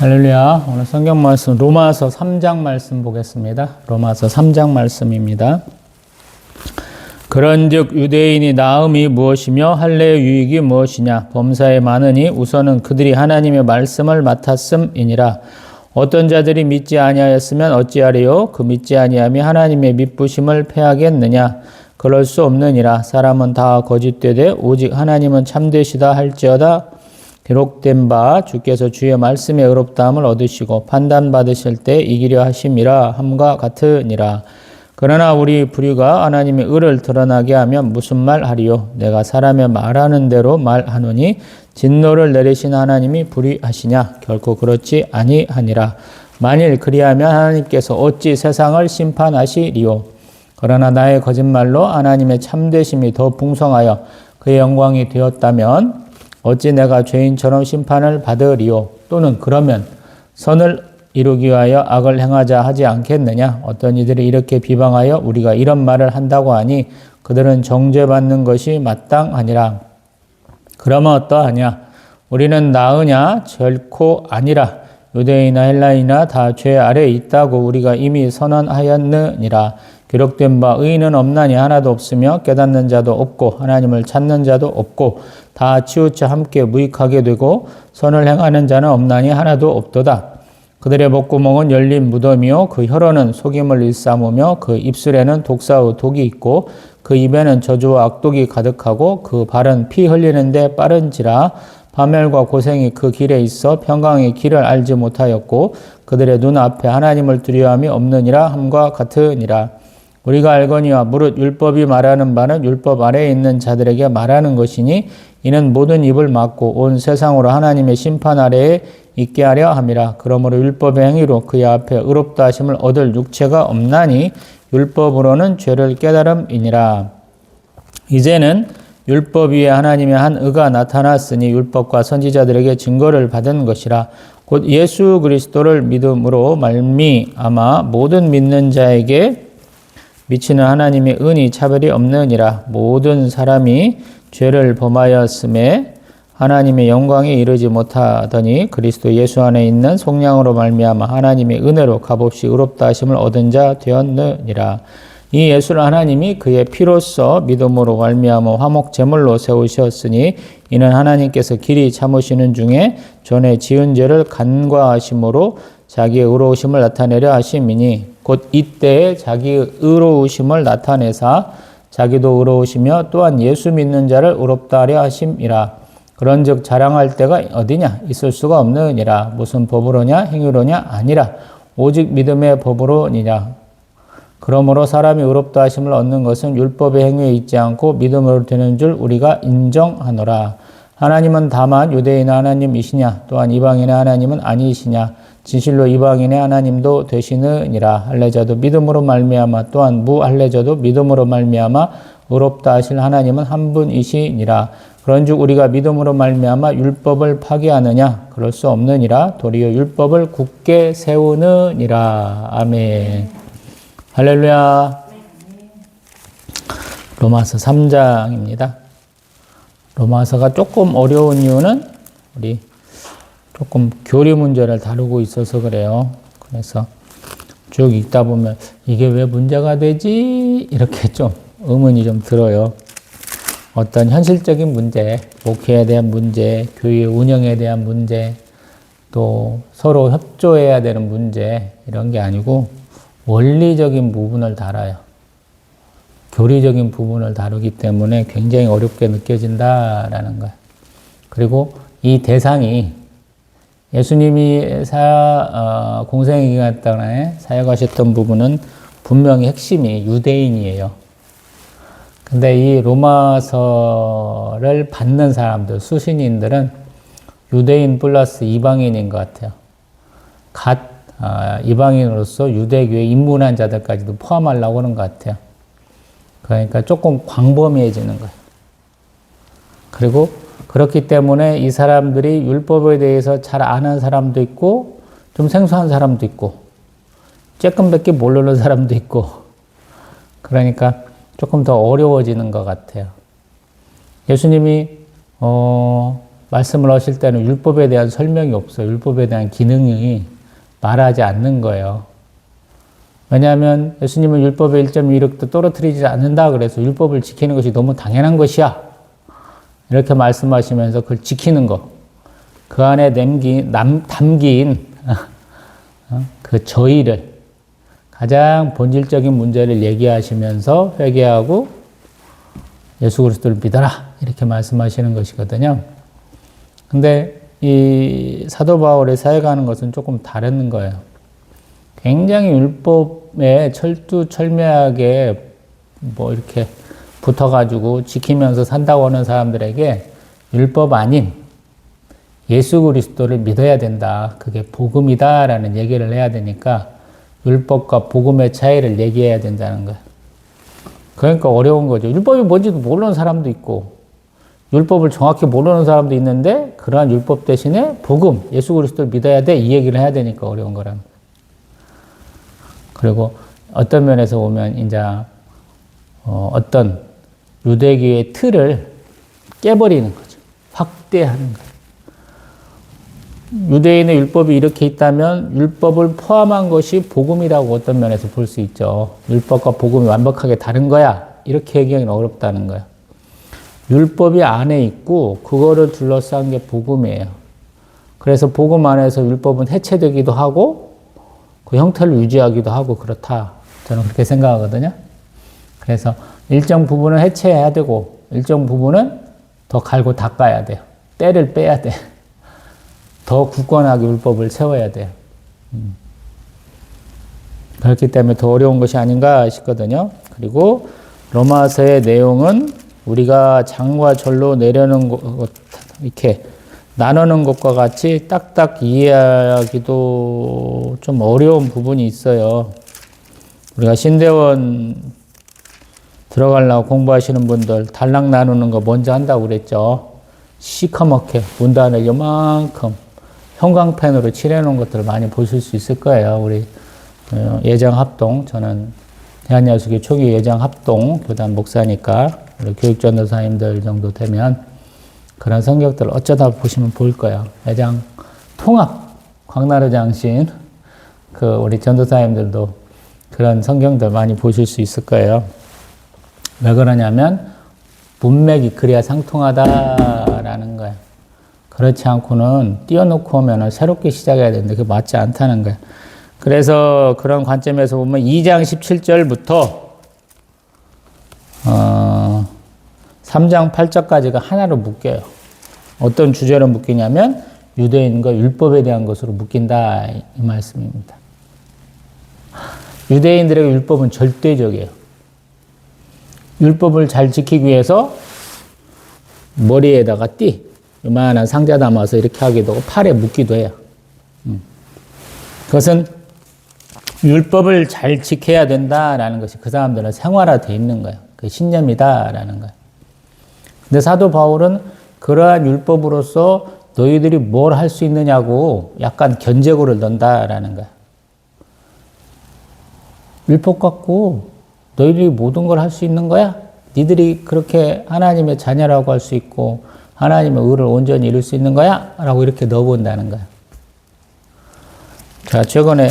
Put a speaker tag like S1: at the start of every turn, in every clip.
S1: 할렐루야. 오늘 성경 말씀 로마서 3장 말씀 보겠습니다. 로마서 3장 말씀입니다. 그런즉 유대인이 나음이 무엇이며 할례의 유익이 무엇이냐? 범사에 많으니 우선은 그들이 하나님의 말씀을 맡았음이니라. 어떤 자들이 믿지 아니하였으면 어찌하리요? 그 믿지 아니함이 하나님의 믿부심을 패하겠느냐? 그럴 수 없느니라. 사람은 다 거짓되되 오직 하나님은 참되시다 할지어다. 기록된 바 주께서 주의 말씀에 의롭다함을 얻으시고 판단받으실 때 이기려 하심이라 함과 같으니라. 그러나 우리 불의가 하나님의 의를 드러나게 하면 무슨 말 하리요? 내가 사람의 말하는 대로 말하노니 진노를 내리신 하나님이 불의하시냐? 결코 그렇지 아니하니라. 만일 그리하면 하나님께서 어찌 세상을 심판하시리요? 그러나 나의 거짓말로 하나님의 참되심이 더 풍성하여 그의 영광이 되었다면 어찌 내가 죄인처럼 심판을 받으리요? 또는 그러면 선을 이루기 위하여 악을 행하자 하지 않겠느냐? 어떤 이들이 이렇게 비방하여 우리가 이런 말을 한다고 하니 그들은 정죄받는 것이 마땅하니라. 그러면 어떠하냐? 우리는 나으냐? 결코 아니라. 유대인이나 헬라인이나 다 죄 아래에 있다고 우리가 이미 선언하였느니라. 기록된 바 의인은 없나니 하나도 없으며 깨닫는 자도 없고 하나님을 찾는 자도 없고 다 치우쳐 함께 무익하게 되고 선을 행하는 자는 없나니 하나도 없도다. 그들의 목구멍은 열린 무덤이요 그 혀로는 속임을 일삼으며 그 입술에는 독사의 독이 있고 그 입에는 저주와 악독이 가득하고 그 발은 피 흘리는데 빠른지라. 파멸과 고생이 그 길에 있어 평강의 길을 알지 못하였고 그들의 눈앞에 하나님을 두려움이 없느니라 함과 같으니라. 우리가 알거니와 무릇 율법이 말하는 바는 율법 아래에 있는 자들에게 말하는 것이니 이는 모든 입을 막고 온 세상으로 하나님의 심판 아래에 있게 하려 함이라. 그러므로 율법의 행위로 그의 앞에 의롭다 하심을 얻을 육체가 없나니 율법으로는 죄를 깨달음이니라. 이제는 율법 위에 하나님의 한 의가 나타났으니 율법과 선지자들에게 증거를 받은 것이라. 곧 예수 그리스도를 믿음으로 말미암아 모든 믿는 자에게 미치는 하나님의 은이 차별이 없느니라. 모든 사람이 죄를 범하였음에 하나님의 영광에 이르지 못하더니 그리스도 예수 안에 있는 속량으로 말미암아 하나님의 은혜로 값없이 의롭다 하심을 얻은 자 되었느니라. 이 예수를 하나님이 그의 피로써 믿음으로 말미암아 화목 제물로 세우셨으니 이는 하나님께서 길이 참으시는 중에 전에 지은 죄를 간과하심으로 자기의 의로우심을 나타내려 하심이니 곧 이때에 자기의 의로우심을 나타내사 자기도 의로우시며 또한 예수 믿는 자를 의롭다 하려 하심이라. 그런즉 자랑할 때가 어디냐? 있을 수가 없느니라. 무슨 법으로냐? 행위로냐? 아니라 오직 믿음의 법으로니라. 그러므로 사람이 의롭다 하심을 얻는 것은 율법의 행위에 있지 않고 믿음으로 되는 줄 우리가 인정하노라. 하나님은 다만 유대인의 하나님이시냐? 또한 이방인의 하나님은 아니시냐? 진실로 이방인의 하나님도 되시느니라. 할례자도 믿음으로 말미암아 또한 무할례자도 믿음으로 말미암아 의롭다 하실 하나님은 한 분이시니라. 그런즉 우리가 믿음으로 말미암아 율법을 파기하느냐? 그럴 수 없느니라. 도리어 율법을 굳게 세우느니라. 아멘. 할렐루야. 로마서 3장입니다. 로마서가 조금 어려운 이유는 우리 조금 교리 문제를 다루고 있어서 그래요. 그래서 쭉 읽다 보면 이게 왜 문제가 되지? 이렇게 좀 의문이 좀 들어요. 어떤 현실적인 문제, 목회에 대한 문제, 교회 운영에 대한 문제, 또 서로 협조해야 되는 문제 이런 게 아니고 원리적인 부분을 다뤄요. 교리적인 부분을 다루기 때문에 굉장히 어렵게 느껴진다라는 거예요. 그리고 이 대상이 예수님이 공생의 기간 동안에 사역하셨던 부분은 분명히 핵심이 유대인이에요. 근데 이 로마서를 받는 사람들, 수신인들은 유대인 플러스 이방인인 것 같아요. 이방인으로서 유대교에 입문한 자들까지도 포함하려고 하는 것 같아요. 그러니까 조금 광범위해지는 거예요. 그리고 그렇기 때문에 이 사람들이 율법에 대해서 잘 아는 사람도 있고 좀 생소한 사람도 있고 쬐끔밖에 모르는 사람도 있고 그러니까 조금 더 어려워지는 것 같아요. 예수님이 말씀을 하실 때는 율법에 대한 설명이 없어요. 율법에 대한 기능이 말하지 않는 거예요. 왜냐하면 예수님은 율법의 1.1획도 떨어뜨리지 않는다 그래서 율법을 지키는 것이 너무 당연한 것이야. 이렇게 말씀하시면서 그걸 지키는 것, 그 안에 담긴 그 저희를, 가장 본질적인 문제를 얘기하시면서 회개하고 예수 그리스도를 믿어라 이렇게 말씀하시는 것이거든요. 근데 이 사도 바울의 사회가 하는 것은 조금 다른 거예요. 굉장히 율법에 철두철미하게 뭐 이렇게 붙어가지고 지키면서 산다고 하는 사람들에게 율법 아닌 예수 그리스도를 믿어야 된다. 그게 복음이다라는 얘기를 해야 되니까 율법과 복음의 차이를 얘기해야 된다는 거예요. 그러니까 어려운 거죠. 율법이 뭔지도 모르는 사람도 있고 율법을 정확히 모르는 사람도 있는데 그러한 율법 대신에 복음, 예수 그리스도를 믿어야 돼. 이 얘기를 해야 되니까 어려운 거라는 거예요. 그리고 어떤 면에서 보면 이제 어떤 유대교의 틀을 깨버리는 거죠. 확대하는 거예요. 유대인의 율법이 이렇게 있다면 율법을 포함한 것이 복음이라고 어떤 면에서 볼 수 있죠. 율법과 복음이 완벽하게 다른 거야. 이렇게 얘기하기는 어렵다는 거예요. 율법이 안에 있고 그거를 둘러싼 게 복음이에요. 그래서 복음 안에서 율법은 해체되기도 하고 그 형태를 유지하기도 하고 그렇다. 저는 그렇게 생각하거든요. 그래서 일정 부분은 해체해야 되고 일정 부분은 더 갈고 닦아야 돼요. 때를 빼야 돼. 더 굳건하게 율법을 세워야 돼요. 그렇기 때문에 더 어려운 것이 아닌가 싶거든요. 그리고 로마서의 내용은 우리가 장과 절로 내려는 것, 이렇게 나누는 것과 같이 딱딱 이해하기도 좀 어려운 부분이 있어요. 우리가 신대원 들어가려고 공부하시는 분들 단락 나누는 거 먼저 한다고 그랬죠. 시커멓게 문단을 요만큼 형광펜으로 칠해놓은 것들을 많이 보실 수 있을 거예요. 우리 예장합동, 저는 대한야수교 초기 예장합동 교단 목사니까 우리 교육전도사님들 정도 되면 그런 성격들을 어쩌다 보시면 보일 거예요. 예장 통합, 광나루 장신, 우리 전도사님들도 그런 성경들 많이 보실 수 있을 거예요. 왜 그러냐면 문맥이 그래야 상통하다라는 거예요. 그렇지 않고는 띄워놓고 오면 새롭게 시작해야 되는데 그게 맞지 않다는 거예요. 그래서 그런 관점에서 보면 2장 17절부터 3장 8절까지가 하나로 묶여요. 어떤 주제로 묶이냐면 유대인과 율법에 대한 것으로 묶인다 이 말씀입니다. 유대인들에게 율법은 절대적이에요. 율법을 잘 지키기 위해서 머리에다가 요만한 상자 담아서 이렇게 하기도 하고 팔에 묶기도 해요. 그것은 율법을 잘 지켜야 된다라는 것이 그 사람들은 생활화되어 있는 거예요. 그 신념이다라는 거예요. 근데 사도 바울은 그러한 율법으로서 너희들이 뭘 할 수 있느냐고 약간 견제구를 넣는다라는 거예요. 율법 갖고 너희들이 모든 걸 할 수 있는 거야? 니들이 그렇게 하나님의 자녀라고 할 수 있고 하나님의 의를 온전히 이룰 수 있는 거야? 라고 이렇게 넣어본다는 거예요. 자, 최근에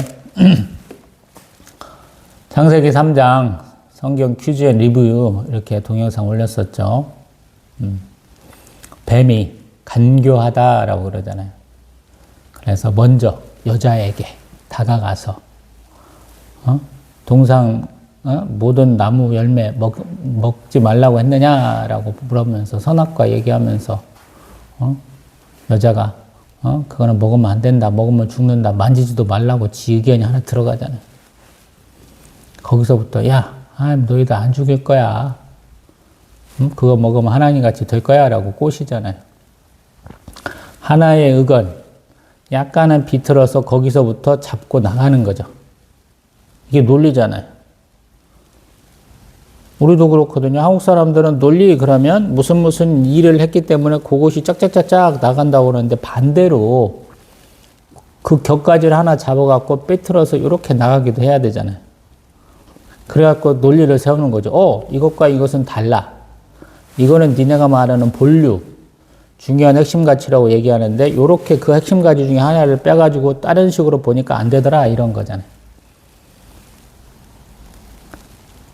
S1: 창세기 3장 성경 퀴즈 앤 리뷰 이렇게 동영상 올렸었죠. 뱀이 간교하다라고 그러잖아요. 그래서 먼저 여자에게 다가가서 모든 나무 열매 먹지 말라고 했느냐라고 물으면서 선악과 얘기하면서 여자가 그거는 먹으면 안 된다, 먹으면 죽는다, 만지지도 말라고 지 의견이 하나 들어가잖아요. 거기서부터 야, 너희들 안 죽일 거야. 그거 먹으면 하나님같이 될 거야 라고 꼬시잖아요. 하나의 의견, 약간은 비틀어서 거기서부터 잡고 나가는 거죠. 이게 논리잖아요. 우리도 그렇거든요. 한국 사람들은 논리 그러면 무슨 일을 했기 때문에 그것이 짝짝짝짝 나간다고 그러는데 반대로 그 격가지를 하나 잡아갖고 빼틀어서 이렇게 나가기도 해야 되잖아요. 그래갖고 논리를 세우는 거죠. 이것과 이것은 달라. 이거는 니네가 말하는 본류. 중요한 핵심 가치라고 얘기하는데 요렇게 그 핵심 가치 중에 하나를 빼가지고 다른 식으로 보니까 안 되더라 이런 거잖아요.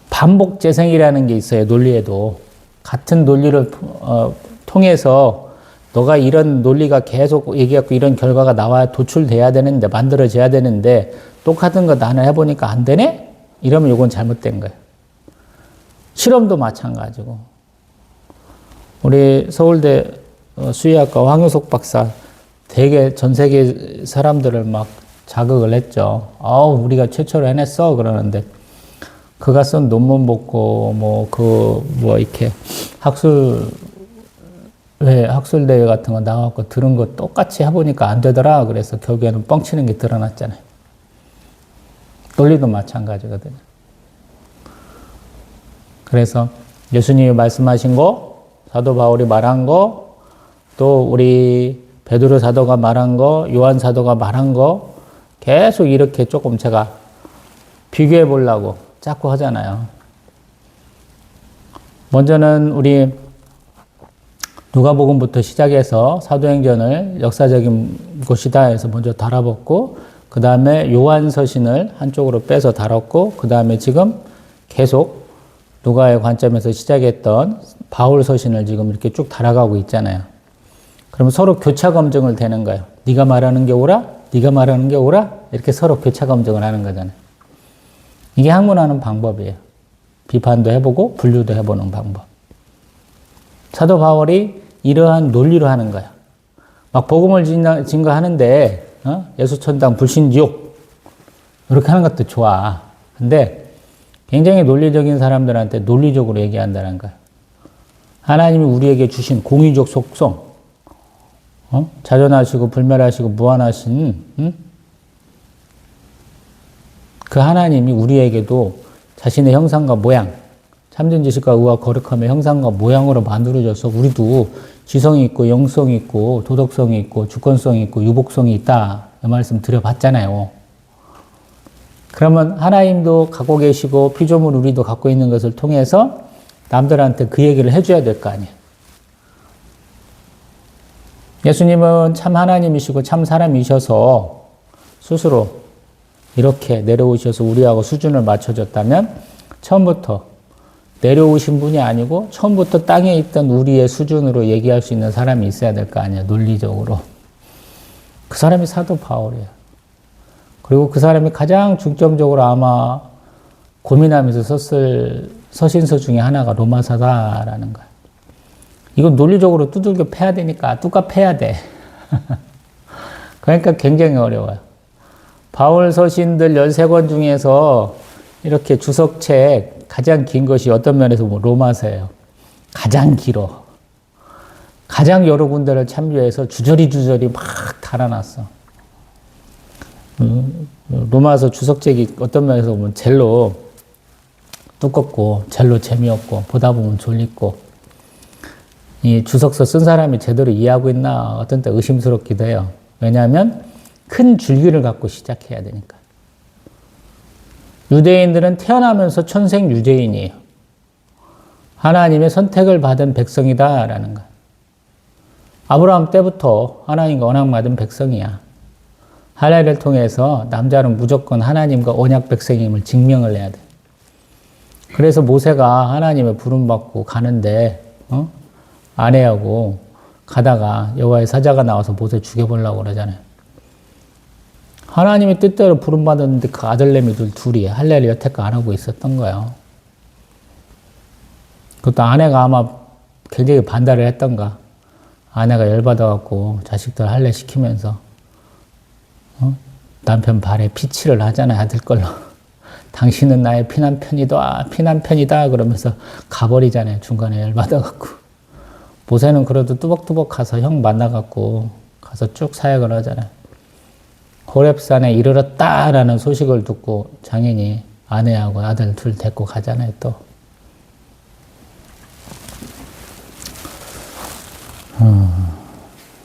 S1: 반복 재생이라는 게 있어요. 논리에도. 같은 논리를 통해서 너가 이런 논리가 계속 얘기하고 이런 결과가 나와야 도출돼야 되는데 만들어져야 되는데 똑같은 거 나는 해보니까 안 되네? 이러면 이건 잘못된 거예요. 실험도 마찬가지고. 우리 서울대 수의학과 황효석 박사 되게 전 세계 사람들을 막 자극을 했죠. 우리가 최초로 해냈어. 그러는데 그가 쓴 논문 보고 이렇게 학술대회 같은 거 나와갖고 들은 거 똑같이 해보니까 안 되더라. 그래서 결국에는 뻥치는 게 드러났잖아요. 논리도 마찬가지거든요. 그래서 예수님이 말씀하신 거, 사도 바울이 말한 거, 또 우리 베드로 사도가 말한 거, 요한 사도가 말한 거 계속 이렇게 조금 제가 비교해 보려고 자꾸 하잖아요. 먼저는 우리 누가복음부터 시작해서 사도행전을 역사적인 곳이다 해서 먼저 달아봤고, 그 다음에 요한서신을 한쪽으로 빼서 달았고, 그 다음에 지금 계속 누가의 관점에서 시작했던 바울서신을 지금 이렇게 쭉 달아가고 있잖아요. 그러면 서로 교차 검증을 되는 거예요. 네가 말하는 게 옳아? 네가 말하는 게 옳아? 이렇게 서로 교차 검증을 하는 거잖아요. 이게 학문하는 방법이에요. 비판도 해보고 분류도 해보는 방법. 사도 바울이 이러한 논리로 하는 거야. 막 복음을 증거하는데 예수천당 불신지옥 이렇게 하는 것도 좋아. 근데 굉장히 논리적인 사람들한테 논리적으로 얘기한다는 거야. 하나님이 우리에게 주신 공의적 속성, 자존하시고 불멸하시고 무한하신 그 하나님이 우리에게도 자신의 형상과 모양, 참된 지식과 의와 거룩함의 형상과 모양으로 만들어져서 우리도 지성이 있고 영성이 있고 도덕성이 있고 주권성이 있고 유복성이 있다. 이 말씀 드려봤잖아요. 그러면 하나님도 갖고 계시고 피조물 우리도 갖고 있는 것을 통해서 남들한테 그 얘기를 해줘야 될 거 아니에요. 예수님은 참 하나님이시고 참 사람이셔서 스스로 이렇게 내려오셔서 우리하고 수준을 맞춰줬다면 처음부터 내려오신 분이 아니고 처음부터 땅에 있던 우리의 수준으로 얘기할 수 있는 사람이 있어야 될 거 아니에요. 논리적으로. 그 사람이 사도 바울이에요. 그리고 그 사람이 가장 중점적으로 아마 고민하면서 썼을 서신서 중에 하나가 로마서다라는 거예요. 이건 논리적으로 두들겨 패야 되니까 뚜까 패야 돼. 그러니까 굉장히 어려워요. 바울 서신들 13권 중에서 이렇게 주석책 가장 긴 것이 어떤 면에서 로마서예요. 가장 길어. 가장 여러 군데를 참조해서 주저리 막 달아놨어. 로마서 주석책이 어떤 면에서 보면 젤로 두껍고 젤로 재미없고 보다 보면 졸리고 이 주석서 쓴 사람이 제대로 이해하고 있나 어떤 때 의심스럽기도 해요. 왜냐하면 큰 줄기를 갖고 시작해야 되니까. 유대인들은 태어나면서 천생 유대인이에요. 하나님의 선택을 받은 백성이다라는 거예요. 아브라함 때부터 하나님과 언약받은 백성이야. 할례를 통해서 남자는 무조건 하나님과 언약 백성임을 증명을 해야 돼. 그래서 모세가 하나님의 부름받고 가는데 아내하고 가다가 여호와의 사자가 나와서 모세 죽여보려고 그러잖아요. 하나님의 뜻대로 부름받았는데 그 아들내미들 둘이 할례를 여태껏 안 하고 있었던 거예요. 그것도 아내가 아마 굉장히 반대를 했던가. 아내가 열받아갖고 자식들 할례 시키면서 남편 발에 피칠을 하잖아요. 아들 걸로. 당신은 나의 피난편이다 그러면서 가버리잖아요. 중간에 열받아갖고. 모세는 그래도 뚜벅뚜벅 가서 형 만나갖고 가서 쭉 사역을 하잖아요. 호렙산에 이르렀다라는 소식을 듣고 장인이 아내하고 아들 둘 데리고 가잖아요. 또.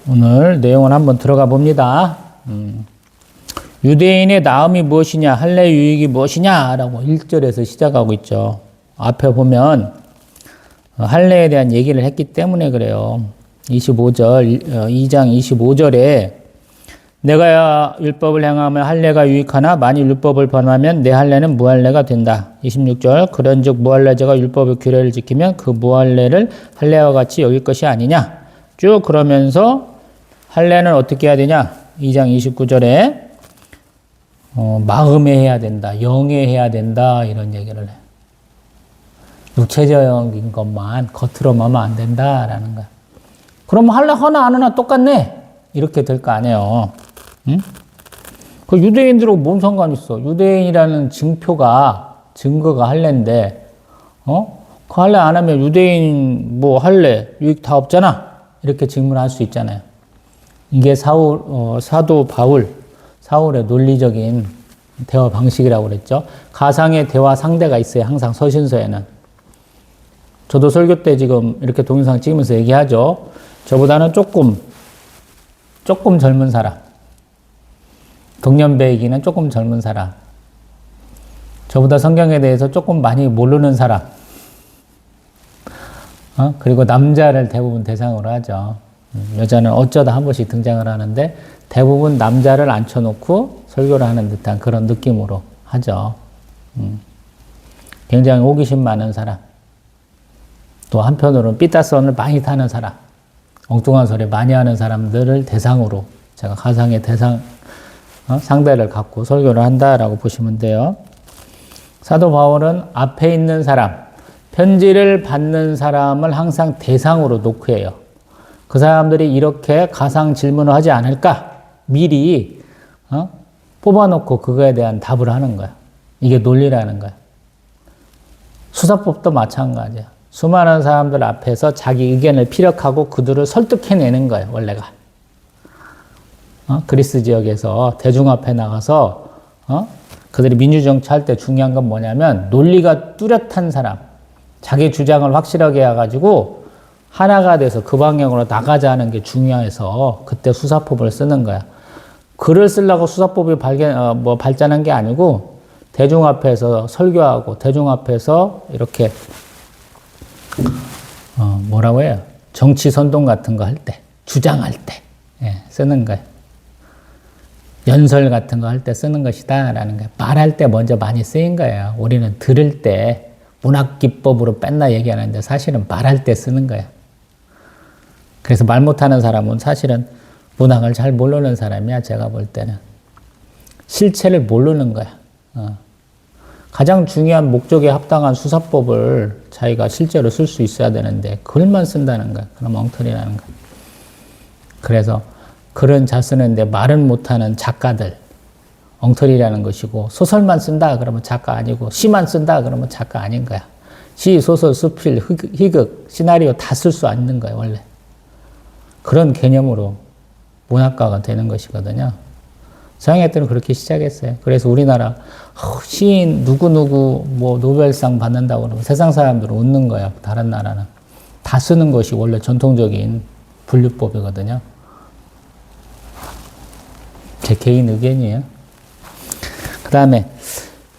S1: 오늘 내용을 한번 들어가 봅니다. 유대인의 나음이 무엇이냐, 할례 유익이 무엇이냐라고 1절에서 시작하고 있죠. 앞에 보면 할례에 대한 얘기를 했기 때문에 그래요. 25절, 2장 25절에 내가 율법을 행하며 할례가 유익하나 만일 율법을 범하면 내 할례는 무할례가 된다. 26절 그런즉 무할례자가 율법의 규례를 지키면 그 무할례를 할례와 같이 여길 것이 아니냐. 쭉 그러면서 할례는 어떻게 해야 되냐. 2장 29절에 마음에 해야 된다. 영에 해야 된다. 이런 얘기를 해. 육체적인 것만 겉으로만 하면 안 된다라는 거야. 그럼 할례 하나 안 하나 똑같네. 이렇게 될 거 아니에요. 응? 그 유대인들하고 뭔 상관 있어? 유대인이라는 증거가 할례인데, 그 할례 안 하면 유대인 뭐 할례 유익 다 없잖아. 이렇게 질문할 수 있잖아요. 이게 사도 바울, 사울의 논리적인 대화 방식이라고 그랬죠. 가상의 대화 상대가 있어요. 항상 서신서에는. 저도 설교 때 지금 이렇게 동영상 찍으면서 얘기하죠. 저보다는 조금 젊은 사람. 동년배이기는 조금 젊은 사람. 저보다 성경에 대해서 조금 많이 모르는 사람. 그리고 남자를 대부분 대상으로 하죠. 여자는 어쩌다 한 번씩 등장을 하는데 대부분 남자를 앉혀놓고 설교를 하는 듯한 그런 느낌으로 하죠. 굉장히 호기심 많은 사람. 또 한편으로는 삐따선을 많이 타는 사람. 엉뚱한 소리 많이 하는 사람들을 대상으로 제가 가상의 상대를 갖고 설교를 한다라고 보시면 돼요. 사도 바울은 앞에 있는 사람, 편지를 받는 사람을 항상 대상으로 놓고 해요. 그 사람들이 이렇게 가상 질문을 하지 않을까? 미리 뽑아놓고 그거에 대한 답을 하는 거야. 이게 논리라는 거야. 수사법도 마찬가지야. 수많은 사람들 앞에서 자기 의견을 피력하고 그들을 설득해내는 거예요, 원래가. 그리스 지역에서 대중 앞에 나가서 그들이 민주정치할 때 중요한 건 뭐냐면 논리가 뚜렷한 사람, 자기 주장을 확실하게 해가지고 하나가 돼서 그 방향으로 나가자는 게 중요해서 그때 수사법을 쓰는 거야. 글을 쓰려고 수사법이 발전한 게 아니고 대중 앞에서 설교하고 대중 앞에서 이렇게 뭐라고 해요? 정치 선동 같은 거 할 때, 주장할 때 쓰는 거예요. 연설 같은 거 할 때 쓰는 것이다 라는 거예요. 말할 때 먼저 많이 쓰인 거예요. 우리는 들을 때 문학기법으로 뺀나 얘기하는데 사실은 말할 때 쓰는 거예요. 그래서 말 못하는 사람은 사실은 문학을 잘 모르는 사람이야. 제가 볼 때는. 실체를 모르는 거야. 가장 중요한 목적에 합당한 수사법을 자기가 실제로 쓸 수 있어야 되는데 글만 쓴다는 거야. 그럼 엉터리라는 거야. 그래서 글은 잘 쓰는데 말은 못하는 작가들 엉터리라는 것이고, 소설만 쓴다 그러면 작가 아니고, 시만 쓴다 그러면 작가 아닌 거야. 시, 소설, 수필, 희극, 시나리오 다 쓸 수 있는 거야 원래. 그런 개념으로 문학가가 되는 것이거든요. 서양의 때는 그렇게 시작했어요. 그래서 우리나라 시인 누구누구 뭐 노벨상 받는다고 그러면 세상 사람들은 웃는 거야. 다른 나라는. 다 쓰는 것이 원래 전통적인 분류법이거든요. 제 개인 의견이에요. 그 다음에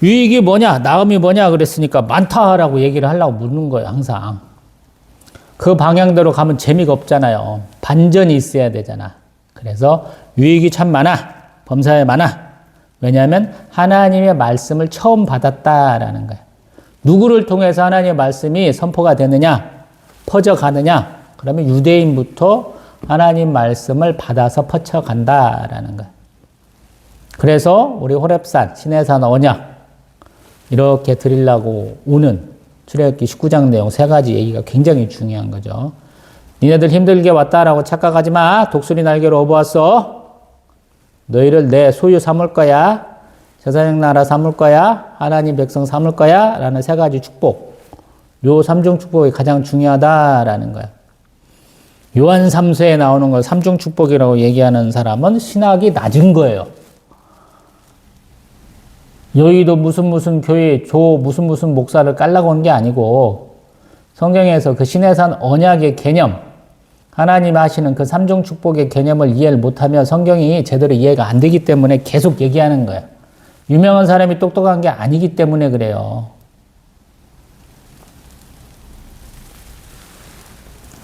S1: 유익이 뭐냐, 나음이 뭐냐 그랬으니까 많다라고 얘기를 하려고 묻는 거예요. 항상. 그 방향대로 가면 재미가 없잖아요. 반전이 있어야 되잖아. 그래서 유익이 참 많아. 범사에 많아. 왜냐하면 하나님의 말씀을 처음 받았다라는 거예요. 누구를 통해서 하나님의 말씀이 선포가 되느냐, 퍼져가느냐, 그러면 유대인부터 하나님 말씀을 받아서 퍼쳐간다라는 거예요. 그래서 우리 호렙산, 시내산 언약 이렇게 드리려고 오는 출애굽기 19장 내용 3가지 얘기가 굉장히 중요한 거죠. 니네들 힘들게 왔다라고 착각하지 마. 독수리 날개로 업어왔어. 너희를 내 소유 삼을 거야. 제사장 나라 삼을 거야. 하나님 백성 삼을 거야. 라는 3가지 축복. 요 3중 축복이 가장 중요하다라는 거야. 요한 3서에 나오는 걸 3중 축복이라고 얘기하는 사람은 신학이 낮은 거예요. 여의도 무슨 교회 무슨 목사를 깔라고 한 게 아니고 성경에서 그 시내산 언약의 개념, 하나님 하시는 그 3중 축복의 개념을 이해를 못하면 성경이 제대로 이해가 안 되기 때문에 계속 얘기하는 거예요. 유명한 사람이 똑똑한 게 아니기 때문에 그래요.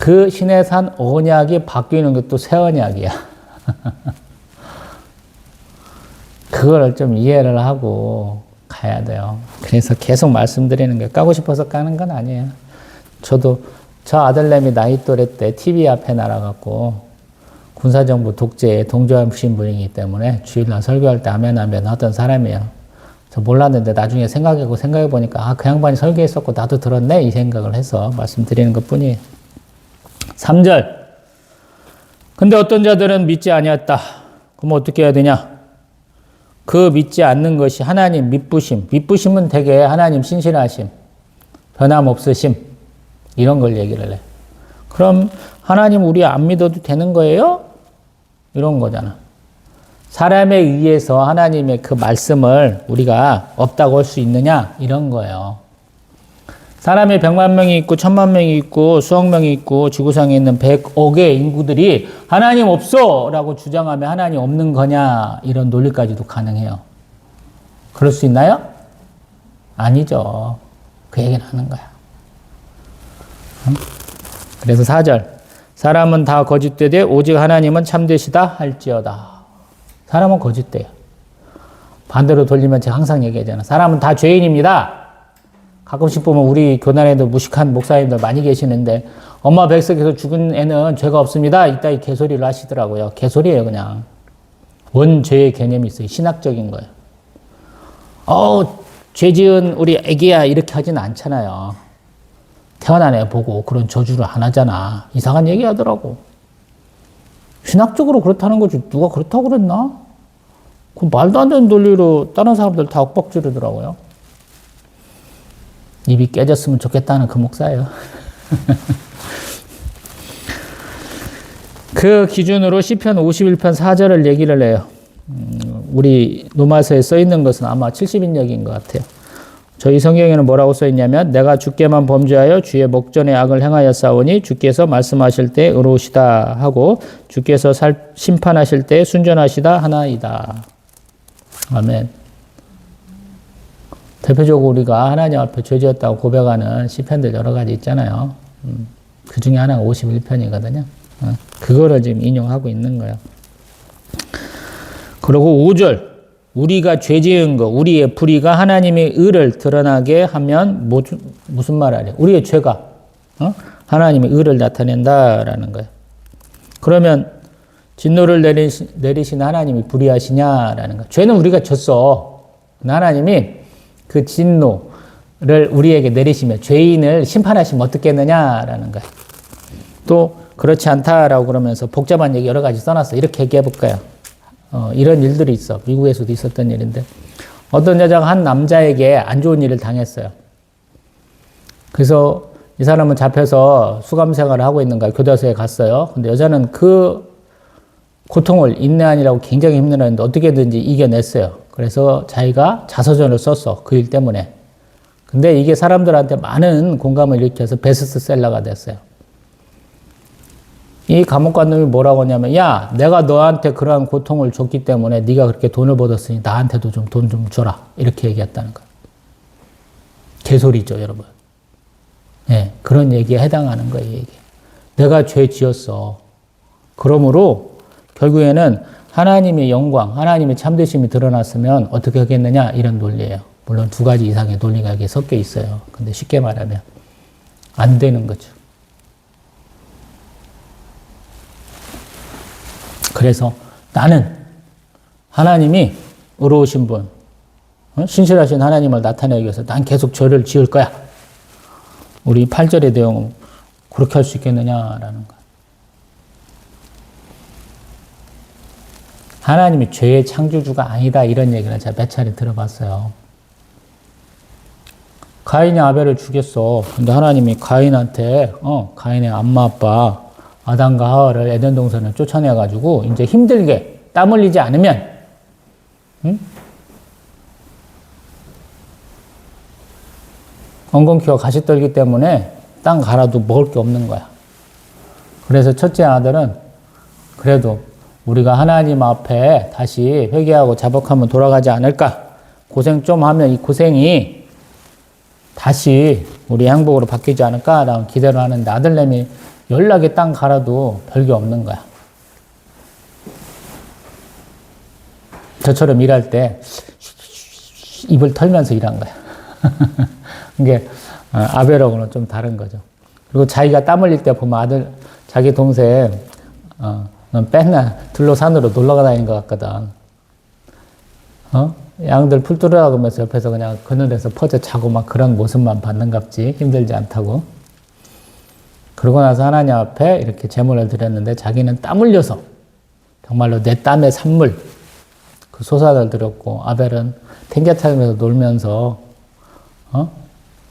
S1: 그 신의 산 언약이 바뀌는 것도 새 언약이야. 그걸 좀 이해를 하고 가야 돼요. 그래서 계속 말씀드리는 게 까고 싶어서 까는 건 아니에요. 저도 저 아들내미 나이 또래 때 TV 앞에 나가갖고 군사정부 독재에 동조하신 분이기 때문에 주일날 설교할 때 아멘 하던 사람이에요. 저 몰랐는데 나중에 생각해보니까 그 양반이 설교했었고 나도 들었네 이 생각을 해서 말씀드리는 것 뿐이에요. 3절. 근데 어떤 자들은 믿지 아니었다. 그럼 어떻게 해야 되냐? 그 믿지 않는 것이 하나님 믿부심. 믿부심은 되게 하나님 신실하심, 변함없으심 이런 걸 얘기를 해. 그럼 하나님 우리 안 믿어도 되는 거예요? 이런 거잖아. 사람에 의해서 하나님의 그 말씀을 우리가 없다고 할 수 있느냐? 이런 거예요. 사람이 100만 명이 있고 1000만 명이 있고 수억 명이 있고 지구상에 있는 100억의 인구들이 하나님 없어! 라고 주장하면 하나님 없는 거냐? 이런 논리까지도 가능해요. 그럴 수 있나요? 아니죠. 그 얘기는 하는 거야. 그래서 4절. 사람은 다 거짓되되 오직 하나님은 참되시다 할지어다. 사람은 거짓돼요. 반대로 돌리면 제가 항상 얘기하잖아요. 사람은 다 죄인입니다. 가끔씩 보면 우리 교단에도 무식한 목사님들 많이 계시는데 엄마 뱃속에서 죽은 애는 죄가 없습니다. 이따위 개소리를 하시더라고요. 개소리예요 그냥. 원죄의 개념이 있어요. 신학적인 거예요. 죄 지은 우리 애기야 이렇게 하진 않잖아요. 태어난 애 보고 그런 저주를 안 하잖아. 이상한 얘기 하더라고. 신학적으로 그렇다는 거지 누가 그렇다고 그랬나? 그 말도 안 되는 논리로 다른 사람들 다 윽박지르더라고요. 입이 깨졌으면 좋겠다는 그 목사예요. 그 기준으로 시편 51편 4절을 얘기를 해요. 우리 로마서에 써 있는 것은 아마 70인역인 것 같아요. 저희 성경에는 뭐라고 써 있냐면 내가 주께만 범죄하여 주의 목전에 악을 행하였사오니 주께서 말씀하실 때 의로우시다 하고 주께서 심판하실 때 순전하시다 하나이다. 아멘. 대표적으로 우리가 하나님 앞에 죄지었다고 고백하는 시편들 여러 가지 있잖아요. 그 중에 하나가 51편이거든요. 그거를 지금 인용하고 있는 거예요. 그리고 5절. 우리가 죄 지은 거, 우리의 불의가 하나님의 의를 드러나게 하면 무슨 말 하냐? 우리의 죄가 하나님의 의를 나타낸다라는 거예요. 그러면 진노를 내리신 하나님이 불의하시냐라는 거예요. 죄는 우리가 졌어. 하나님이 그 진노를 우리에게 내리시면 죄인을 심판하시면 어떻겠느냐라는 거예요. 또 그렇지 않다라고 그러면서 복잡한 얘기 여러 가지 써놨어. 이렇게 얘기해 볼까요? 이런 일들이 있어. 미국에서도 있었던 일인데 어떤 여자가 한 남자에게 안 좋은 일을 당했어요. 그래서 이 사람은 잡혀서 수감 생활을 하고 있는 거야. 교도소에 갔어요. 근데 여자는 그 고통을 인내하느라고 굉장히 힘들었는데 어떻게든지 이겨냈어요. 그래서 자기가 자서전을 썼어. 그 일 때문에. 근데 이게 사람들한테 많은 공감을 일으켜서 베스트셀러가 됐어요. 이 감옥관놈이 뭐라고 하냐면 야 내가 너한테 그러한 고통을 줬기 때문에 네가 그렇게 돈을 벌었으니 나한테도 좀 돈 좀 줘라. 이렇게 얘기했다는 거예요. 개소리죠 여러분. 네, 그런 얘기에 해당하는 거예요. 얘기. 내가 죄 지었어. 그러므로 결국에는 하나님의 영광, 하나님의 참되심이 드러났으면 어떻게 하겠느냐 이런 논리예요. 물론 두 가지 이상의 논리가 여기 섞여 있어요. 근데 쉽게 말하면 안 되는 거죠. 그래서 나는 하나님이 의로우신 분, 신실하신 하나님을 나타내기 위해서 난 계속 죄를 지을 거야. 우리 8절의 내용은 그렇게 할 수 있겠느냐라는 거예요. 하나님이 죄의 창조주가 아니다 이런 얘기를 제가 몇 차례 들어봤어요. 가인이 아벨을 죽였어. 근데 하나님이 가인한테 가인의 엄마 아빠 아담과 하와를 에덴 동산을 쫓아내가지고 이제 힘들게 땀 흘리지 않으면 엉겅퀴와 가시떨기 때문에 땅 갈아도 먹을 게 없는 거야. 그래서 첫째 아들은 그래도 우리가 하나님 앞에 다시 회개하고 자복하면 돌아가지 않을까? 고생 좀 하면 이 고생이 다시 우리 행복으로 바뀌지 않을까라는 기대를 하는데 아들내미 연락에 땅 갈아도 별게 없는 거야. 저처럼 일할 때 입을 털면서 일한 거야. 이게 아벨하고는 좀 다른 거죠. 그리고 자기가 땀 흘릴 때 보면 자기 동생 맨날 들로산으로 놀러 다니는 것 같거든. 양들 풀 뚫으라고 하면서 옆에서 그냥 그늘에서 퍼져 자고 막 그런 모습만 받는갑지. 힘들지 않다고. 그러고 나서 하나님 앞에 이렇게 제물을 드렸는데 자기는 땀 흘려서 정말로 내 땀의 산물 그 소산을 드렸고 아벨은 탱자타면서 놀면서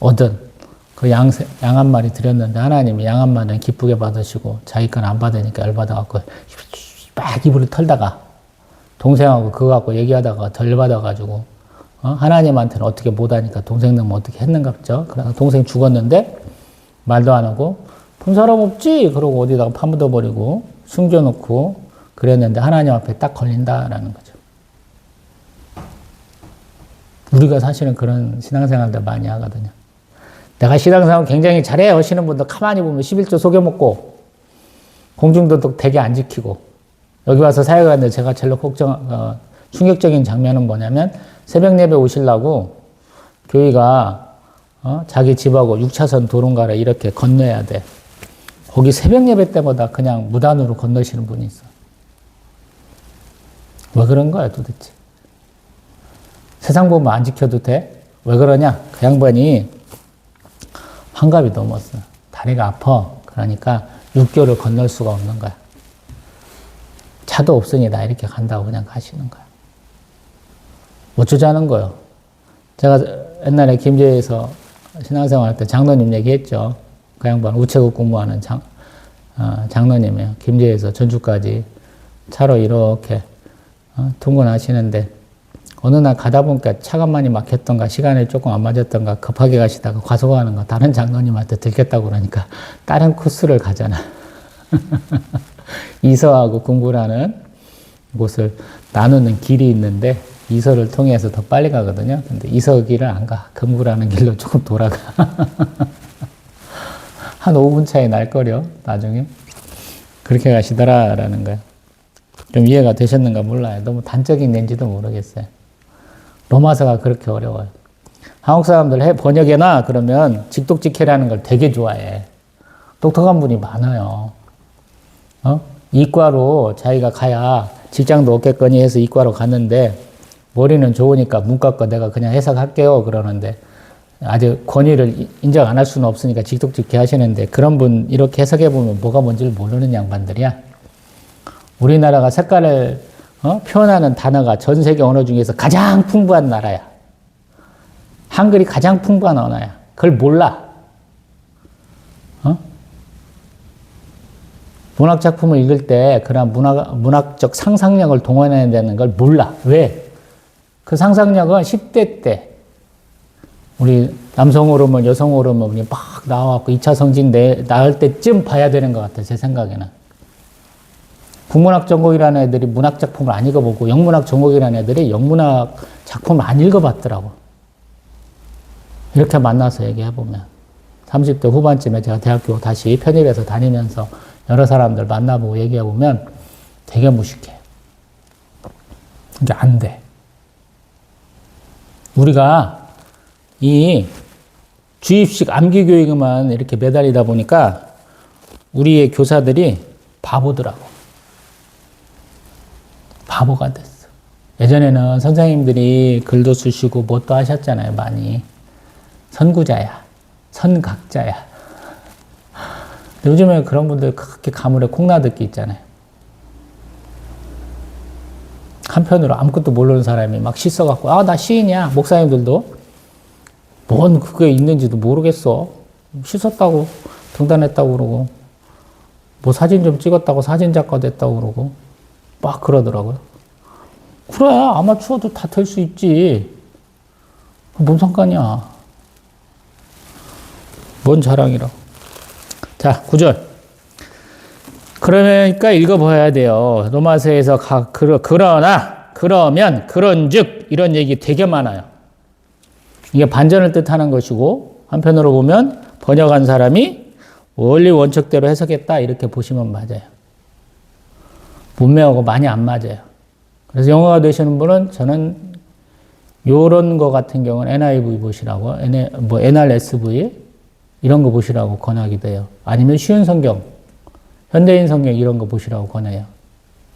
S1: 얻은 그 양 한 마리 드렸는데 하나님이 양 한 마리는 기쁘게 받으시고 자기 건 안 받으니까 열받아갖고 막 이불을 털다가 동생하고 그거 갖고 얘기하다가 덜 받아가지고 하나님한테는 어떻게 못하니까 동생 놈 어떻게 했는갑죠. 그래서 동생 죽었는데 말도 안 하고 본 사람 없지? 그러고 어디다가 파묻어버리고 숨겨놓고 그랬는데 하나님 앞에 딱 걸린다라는 거죠. 우리가 사실은 그런 신앙생활들 많이 하거든요. 내가 신앙생활 굉장히 잘해 하시는 분들 가만히 보면 11조 속여먹고 공중도덕 되게 안 지키고 여기 와서 사역하는데 제가 제일 충격적인 장면은 뭐냐면 새벽 예배 오시려고 교회가 자기 집하고 6차선 도로가를 이렇게 건너야 돼. 거기 새벽 예배 때보다 그냥 무단으로 건너시는 분이 있어. 왜 그런 거야 도대체? 세상 보면 안 지켜도 돼? 왜 그러냐? 그 양반이 환갑이 넘었어. 다리가 아파. 그러니까 육교를 건널 수가 없는 거야. 차도 없으니 나 이렇게 간다고 그냥 가시는 거야. 어쩌자는 거요. 제가 옛날에 김제에서 신앙생활 할 때 장로님 얘기했죠. 그 양반 우체국 근무하는 장로님이에요. 김제에서 전주까지 차로 이렇게 통근하시는데 어느 날 가다 보니까 차가 많이 막혔던가 시간이 조금 안 맞았던가 급하게 가시다가 과속하는 거 다른 장로님한테 들켰다고 그러니까 다른 코스를 가잖아. 이서하고 궁구라는 곳을 나누는 길이 있는데 이서를 통해서 더 빨리 가거든요. 근데 이서 길을 안 가. 금구라는 길로 조금 돌아가. 한 5분 차이 날거려 나중에. 그렇게 가시더라라는 거야. 좀 이해가 되셨는가 몰라요. 너무 단적인 얘기인지도 모르겠어요. 로마서가 그렇게 어려워요. 한국 사람들 번역해놔 그러면 직독직해라는 걸 되게 좋아해. 똑똑한 분이 많아요. 이과로 자기가 가야 직장도 얻겠거니 해서 이과로 갔는데 머리는 좋으니까 문과 거 내가 그냥 해석할게요 그러는데 아직 권위를 인정 안 할 수는 없으니까 직독직해 하시는데 그런 분 이렇게 해석해보면 뭐가 뭔지를 모르는 양반들이야. 우리나라가 색깔을 표현하는 단어가 전 세계 언어 중에서 가장 풍부한 나라야. 한글이 가장 풍부한 언어야. 그걸 몰라. 문학 작품을 읽을 때 그런 문학적 상상력을 동원해야 되는 걸 몰라. 왜? 그 상상력은 10대 때 우리 남성 호르몬, 여성 호르몬이 막 나와갖고 2차 성징 나을 때쯤 봐야 되는 것 같아. 제 생각에는. 국문학 전공이라는 애들이 문학 작품을 안 읽어보고 영문학 전공이라는 애들이 영문학 작품을 안 읽어봤더라고. 이렇게 만나서 얘기해보면 30대 후반쯤에 제가 대학교 다시 편입해서 다니면서 여러 사람들 만나보고 얘기해보면 되게 무식해. 이게 안 돼. 우리가 이 주입식 암기 교육에만 이렇게 매달리다 보니까 우리의 교사들이 바보더라고. 바보가 됐어. 예전에는 선생님들이 글도 쓰시고 뭣도 하셨잖아요, 많이. 선구자야. 선각자야. 근데 요즘에 그런 분들 그렇게 가물에 콩나듣기 있잖아요. 한편으로 아무것도 모르는 사람이 막 시 써갖고, 아, 나 시인이야. 목사님들도. 뭔 그게 있는지도 모르겠어. 시 썼다고, 등단했다고 그러고, 뭐 사진 좀 찍었다고 사진작가 됐다고 그러고, 막 그러더라고요. 그래, 아마추어도 다 될 수 있지. 뭔 상관이야. 뭔 자랑이라. 자, 9절. 그러니까 읽어봐야 돼요. 로마서에서 그러면, 그런즉 이런 얘기 되게 많아요. 이게 반전을 뜻하는 것이고 한편으로 보면 번역한 사람이 원리 원칙대로 해석했다 이렇게 보시면 맞아요. 문맥하고 많이 안 맞아요. 그래서 영어가 되시는 분은 저는 요런 거 같은 경우는 NIV 보시라고, NRSV 이런 거 보시라고 권하게 돼요. 아니면 쉬운 성경, 현대인 성경 이런 거 보시라고 권해요.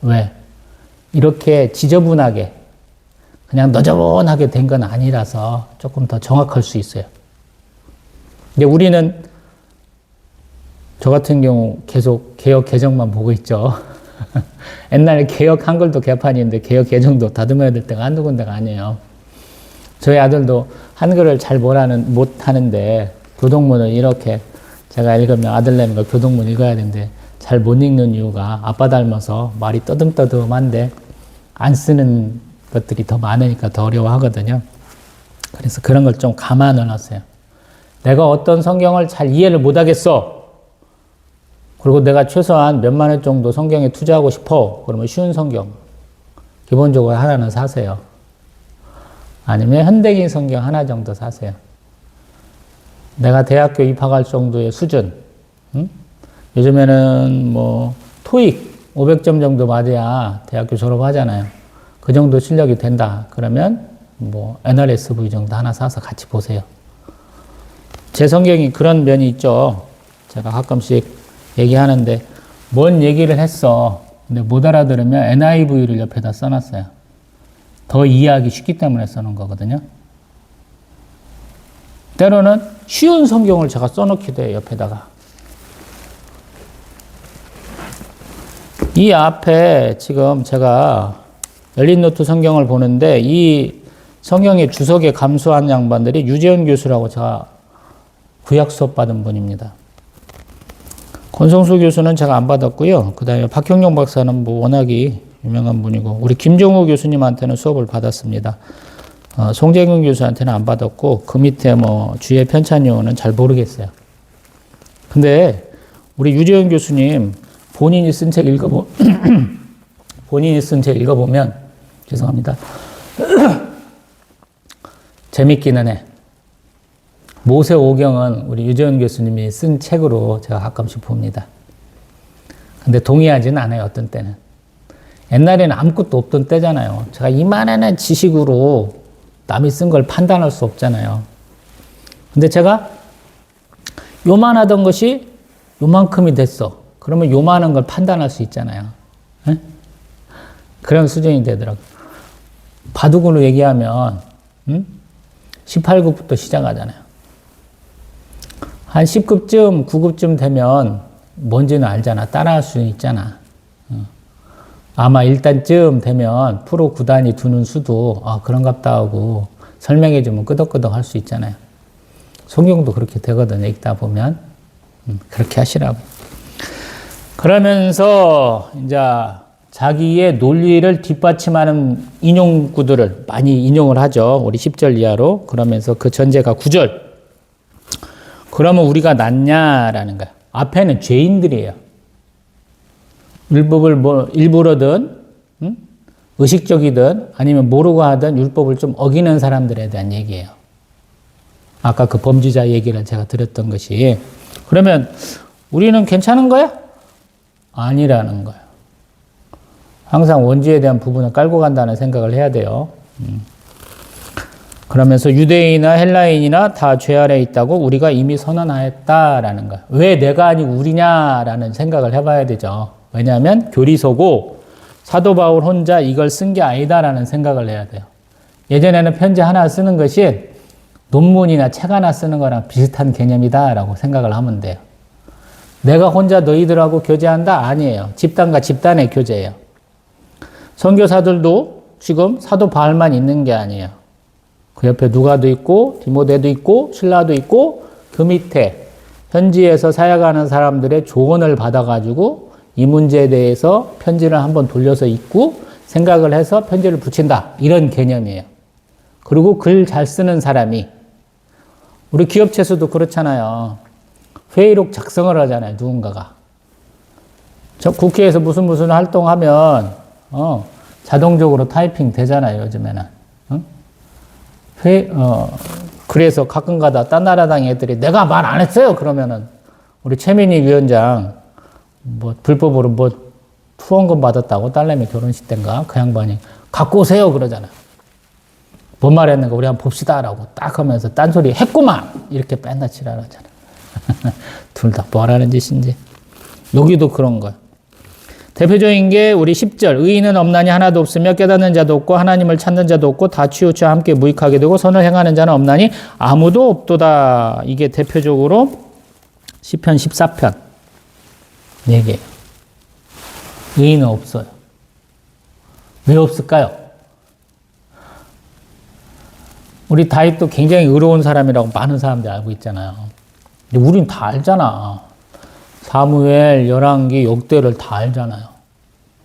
S1: 왜? 이렇게 지저분하게 그냥 너저분하게 된 건 아니라서 조금 더 정확할 수 있어요. 근데 우리는 저 같은 경우 계속 개역 개정만 보고 있죠. 옛날에 개역 한글도 개판인데 개역 개정도 다듬어야 될 때가 한두 군데가 아니에요. 저희 아들도 한글을 잘 못하는데 교동문을 이렇게 제가 읽으면 아들내미가 교동문 읽어야 되는데 잘 못 읽는 이유가 아빠 닮아서 말이 떠듬떠듬한데 안 쓰는 것들이 더 많으니까 더 어려워하거든요. 그래서 그런 걸 좀 감안을 놨어요. 내가 어떤 성경을 잘 이해를 못하겠어. 그리고 내가 최소한 몇만 원 정도 성경에 투자하고 싶어. 그러면 쉬운 성경. 기본적으로 하나는 사세요. 아니면 현대인 성경 하나 정도 사세요. 내가 대학교 입학할 정도의 수준. 응? 요즘에는 토익 500점 정도 맞아야 대학교 졸업하잖아요. 그 정도 실력이 된다. 그러면 NRSV 정도 하나 사서 같이 보세요. 제 성경이 그런 면이 있죠. 제가 가끔씩 얘기하는데 뭔 얘기를 했어. 근데 못 알아들으면 NIV를 옆에다 써놨어요. 더 이해하기 쉽기 때문에 써놓은 거거든요. 때로는 쉬운 성경을 제가 써놓기도 해요. 옆에다가. 이 앞에 지금 제가 열린 노트 성경을 보는데 이 성경의 주석에 감수한 양반들이 유재현 교수라고 제가 구약 수업 받은 분입니다. 권성수 교수는 제가 안 받았고요. 그 다음에 박형용 박사는 워낙이 유명한 분이고 우리 김종우 교수님한테는 수업을 받았습니다. 송재근 교수한테는 안 받았고 그 밑에 주의 편찬요는 잘 모르겠어요. 근데 우리 유재현 교수님 본인이 쓴 책 읽어보면 죄송합니다. 재밌기는 해. 모세 오경은 우리 유재현 교수님이 쓴 책으로 제가 가끔씩 봅니다. 근데 동의하지는 않아요, 어떤 때는. 옛날에는 아무것도 없던 때잖아요. 제가 이만한 지식으로 남이 쓴 걸 판단할 수 없잖아요. 근데 제가 요만하던 것이 요만큼이 됐어. 그러면 요만한 걸 판단할 수 있잖아요. 에? 그런 수준이 되더라고요. 바둑으로 얘기하면 18급부터 시작하잖아요. 한 10급쯤, 9급쯤 되면 뭔지는 알잖아. 따라할 수 있잖아. 아마 1단쯤 되면 프로 9단이 두는 수도 그런갑다 하고 설명해주면 끄덕끄덕 할 수 있잖아요. 성경도 그렇게 되거든요. 읽다 보면. 그렇게 하시라고. 그러면서 이제 자기의 논리를 뒷받침하는 인용구들을 많이 인용을 하죠. 우리 10절 이하로. 그러면서 그 전제가 9절. 그러면 우리가 낫냐라는 거야. 앞에는 죄인들이에요. 율법을 일부러든 의식적이든 아니면 모르고 하든 율법을 좀 어기는 사람들에 대한 얘기예요. 아까 그 범죄자 얘기를 제가 드렸던 것이. 그러면 우리는 괜찮은 거야? 아니라는 거예요. 항상 원죄에 대한 부분을 깔고 간다는 생각을 해야 돼요. 그러면서 유대인이나 헬라인이나 다 죄 아래에 있다고 우리가 이미 선언하였다라는 거예요. 왜 내가 아니고 우리냐라는 생각을 해봐야 되죠. 왜냐하면 교리서고 사도 바울 혼자 이걸 쓴 게 아니다라는 생각을 해야 돼요. 예전에는 편지 하나 쓰는 것이 논문이나 책 하나 쓰는 거랑 비슷한 개념이다라고 생각을 하면 돼요. 내가 혼자 너희들하고 교제한다? 아니에요. 집단과 집단의 교제예요. 선교사들도 지금 사도 바울만 있는 게 아니에요. 그 옆에 누가도 있고 디모데도 있고 실라도 있고 그 밑에 현지에서 사역하는 사람들의 조언을 받아가지고 이 문제에 대해서 편지를 한번 돌려서 읽고 생각을 해서 편지를 붙인다. 이런 개념이에요. 그리고 글 잘 쓰는 사람이 우리 기업체에서도 그렇잖아요. 회의록 작성을 하잖아요. 누군가가. 저 국회에서 무슨 활동하면 자동적으로 타이핑 되잖아요. 요즘에는. 그래서 가끔가다 딴 나라 당 애들이 내가 말 안 했어요. 그러면은 우리 최민희 위원장 뭐 불법으로 뭐 후원금 받았다고 딸내미 결혼식 때인가 그 양반이 갖고 오세요 그러잖아요. 뭔 말했는가 우리 한번 봅시다라고 딱 하면서 딴소리 했구만 이렇게 맨날 지랄하잖아. 둘 다 뭐라는 짓인지. 여기도 그런 거야. 대표적인 게 우리 10절 의인은 없나니 하나도 없으며 깨닫는 자도 없고 하나님을 찾는 자도 없고 다 치우쳐 함께 무익하게 되고 선을 행하는 자는 없나니 아무도 없도다. 이게 대표적으로 시편 14편 얘기예요. 의인은 없어요. 왜 없을까요? 우리 다윗도 굉장히 의로운 사람이라고 많은 사람들이 알고 있잖아요. 근데 우린 다 알잖아. 사무엘, 열왕기, 역대를 다 알잖아요.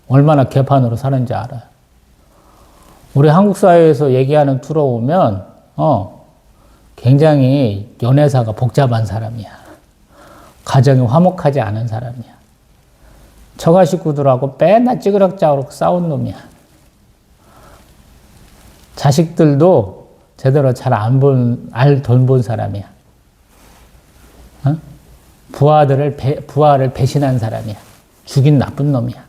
S1: 얼마나 개판으로 사는지 알아요. 우리 한국 사회에서 얘기하는 들어오면 굉장히 연애사가 복잡한 사람이야. 가정이 화목하지 않은 사람이야. 처가 식구들하고 맨날 찌그럭짜그럭 싸운 놈이야. 자식들도 제대로 잘 덜 본 사람이야. 부하를 배신한 사람이야. 죽인 나쁜 놈이야.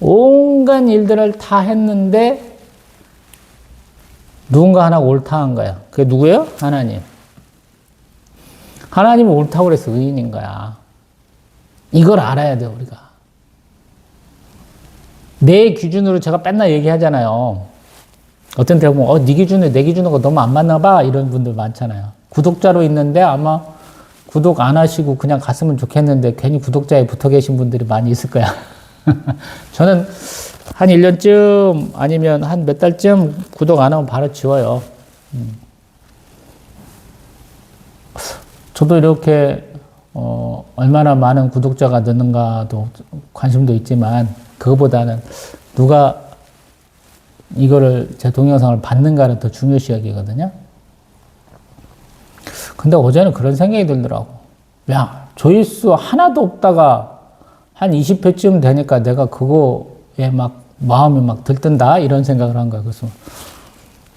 S1: 온갖 일들을 다 했는데 누군가 하나 옳다 한 거야. 그게 누구예요? 하나님. 하나님은 옳다고 그래서 의인인 거야. 이걸 알아야 돼 우리가. 내 기준으로 제가 맨날 얘기하잖아요. 어떤 데 보면 네 기준에 내 기준하고 너무 안 맞나 봐 이런 분들 많잖아요. 구독자로 있는데 아마 구독 안 하시고 그냥 갔으면 좋겠는데 괜히 구독자에 붙어 계신 분들이 많이 있을 거야. 저는 한 1년쯤 아니면 한 몇 달쯤 구독 안 하면 바로 지워요. 저도 이렇게 얼마나 많은 구독자가 느는가도 관심도 있지만 그거보다는 누가 이거를 제 동영상을 받는가를 더 중요시 여기거든요. 근데 어제는 그런 생각이 들더라고. 야, 조회수 하나도 없다가 한 20회쯤 되니까 내가 그거에 막 마음이 막 들뜬다 이런 생각을 한 거야. 그래서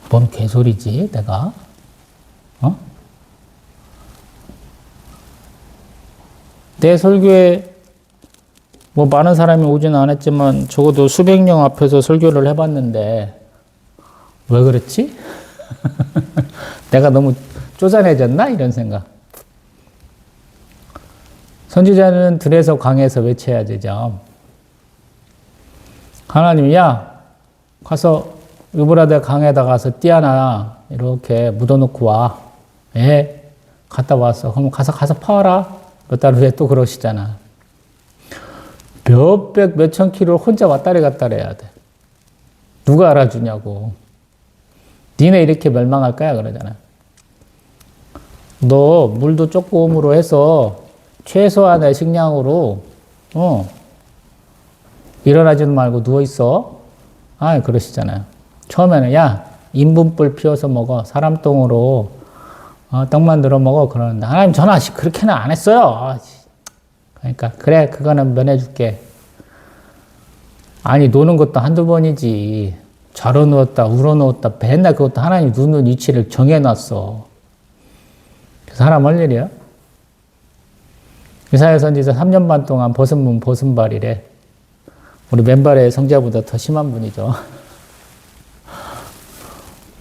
S1: 뭔 개소리지 내가? 내 설교에 뭐 많은 사람이 오지는 않았지만 적어도 수백 명 앞에서 설교를 해봤는데 왜 그랬지? 내가 너무 쪼잔해졌나? 이런 생각. 선지자는 들에서 강에서 외쳐야 되죠. 하나님이 야 가서 유브라데 강에다 가서 띠 하나 이렇게 묻어놓고 와. 예, 갔다 왔어. 그럼 가서 파와라. 몇 달 후에 또 그러시잖아. 몇백, 몇천 킬로를 혼자 왔다리 갔다리 해야 돼. 누가 알아주냐고. 니네 이렇게 멸망할 거야 그러잖아. 너 물도 조금으로 해서 최소한의 식량으로 일어나지는 말고 누워있어. 그러시잖아요. 처음에는 야 인분불 피워서 먹어. 사람 똥으로 떡 만들어 먹어. 그러는데 하나님 저는 아직 그렇게는 안 했어요. 그러니까 그래 그거는 면해줄게. 아니 노는 것도 한두 번이지. 좌로 누웠다 우로 누웠다 맨날 그것도 하나님 누는 위치를 정해놨어. 사람 할 일이야? 이사야 선지자 3년 반 동안 벗은 몸 벗은 발이래. 우리 맨발의 성자보다 더 심한 분이죠.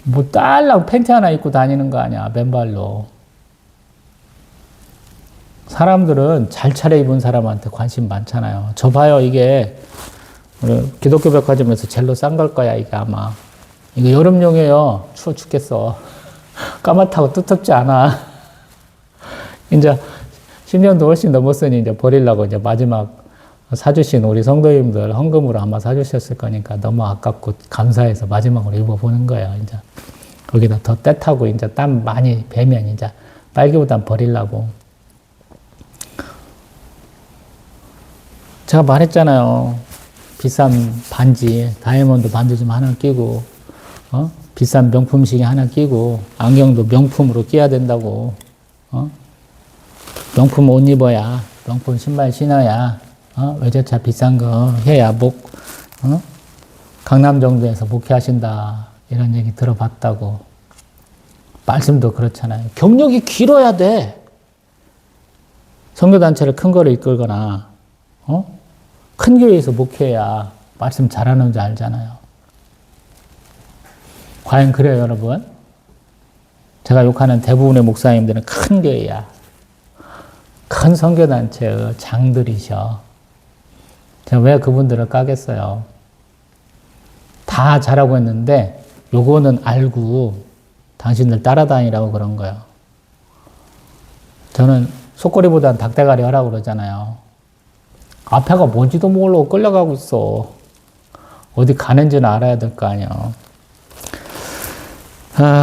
S1: 뭐 딸랑 팬티 하나 입고 다니는 거 아니야 맨발로. 사람들은 잘 차려입은 사람한테 관심 많잖아요. 저 봐요 이게 우리 기독교 백화점에서 젤로 싼 걸 거야 이게 아마. 이거 여름용이에요. 추워 죽겠어. 까맣다고 뜨겁지 않아. 이제 10년도 훨씬 넘었으니 이제 버리려고 이제 마지막 사주신 우리 성도님들 헌금으로 아마 사주셨을 거니까 너무 아깝고 감사해서 마지막으로 입어보는 거예요. 이제 거기다 더 떼타고 이제 땀 많이 배면 이제 빨기보단 버리려고. 제가 말했잖아요. 비싼 반지, 다이아몬드 반지 좀 하나 끼고, 비싼 명품 시계 하나 끼고, 안경도 명품으로 끼야 된다고, 명품 옷 입어야, 명품 신발 신어야, 외제차 비싼 거 해야 강남 정도에서 목회하신다. 이런 얘기 들어봤다고. 말씀도 그렇잖아요. 경력이 길어야 돼. 선교단체를 큰 거를 이끌거나, 큰 교회에서 목회해야 말씀 잘하는 줄 알잖아요. 과연 그래요, 여러분? 제가 욕하는 대부분의 목사님들은 큰 교회야. 큰 선교단체의 장들이셔. 제가 왜 그분들을 까겠어요? 다 잘하고 있는데 요거는 알고 당신들 따라다니라고 그런 거예요. 저는 속꼬리보다는 닭대가리 하라고 그러잖아요. 앞에가 뭔지도 모르고 끌려가고 있어. 어디 가는지는 알아야 될 거 아니야.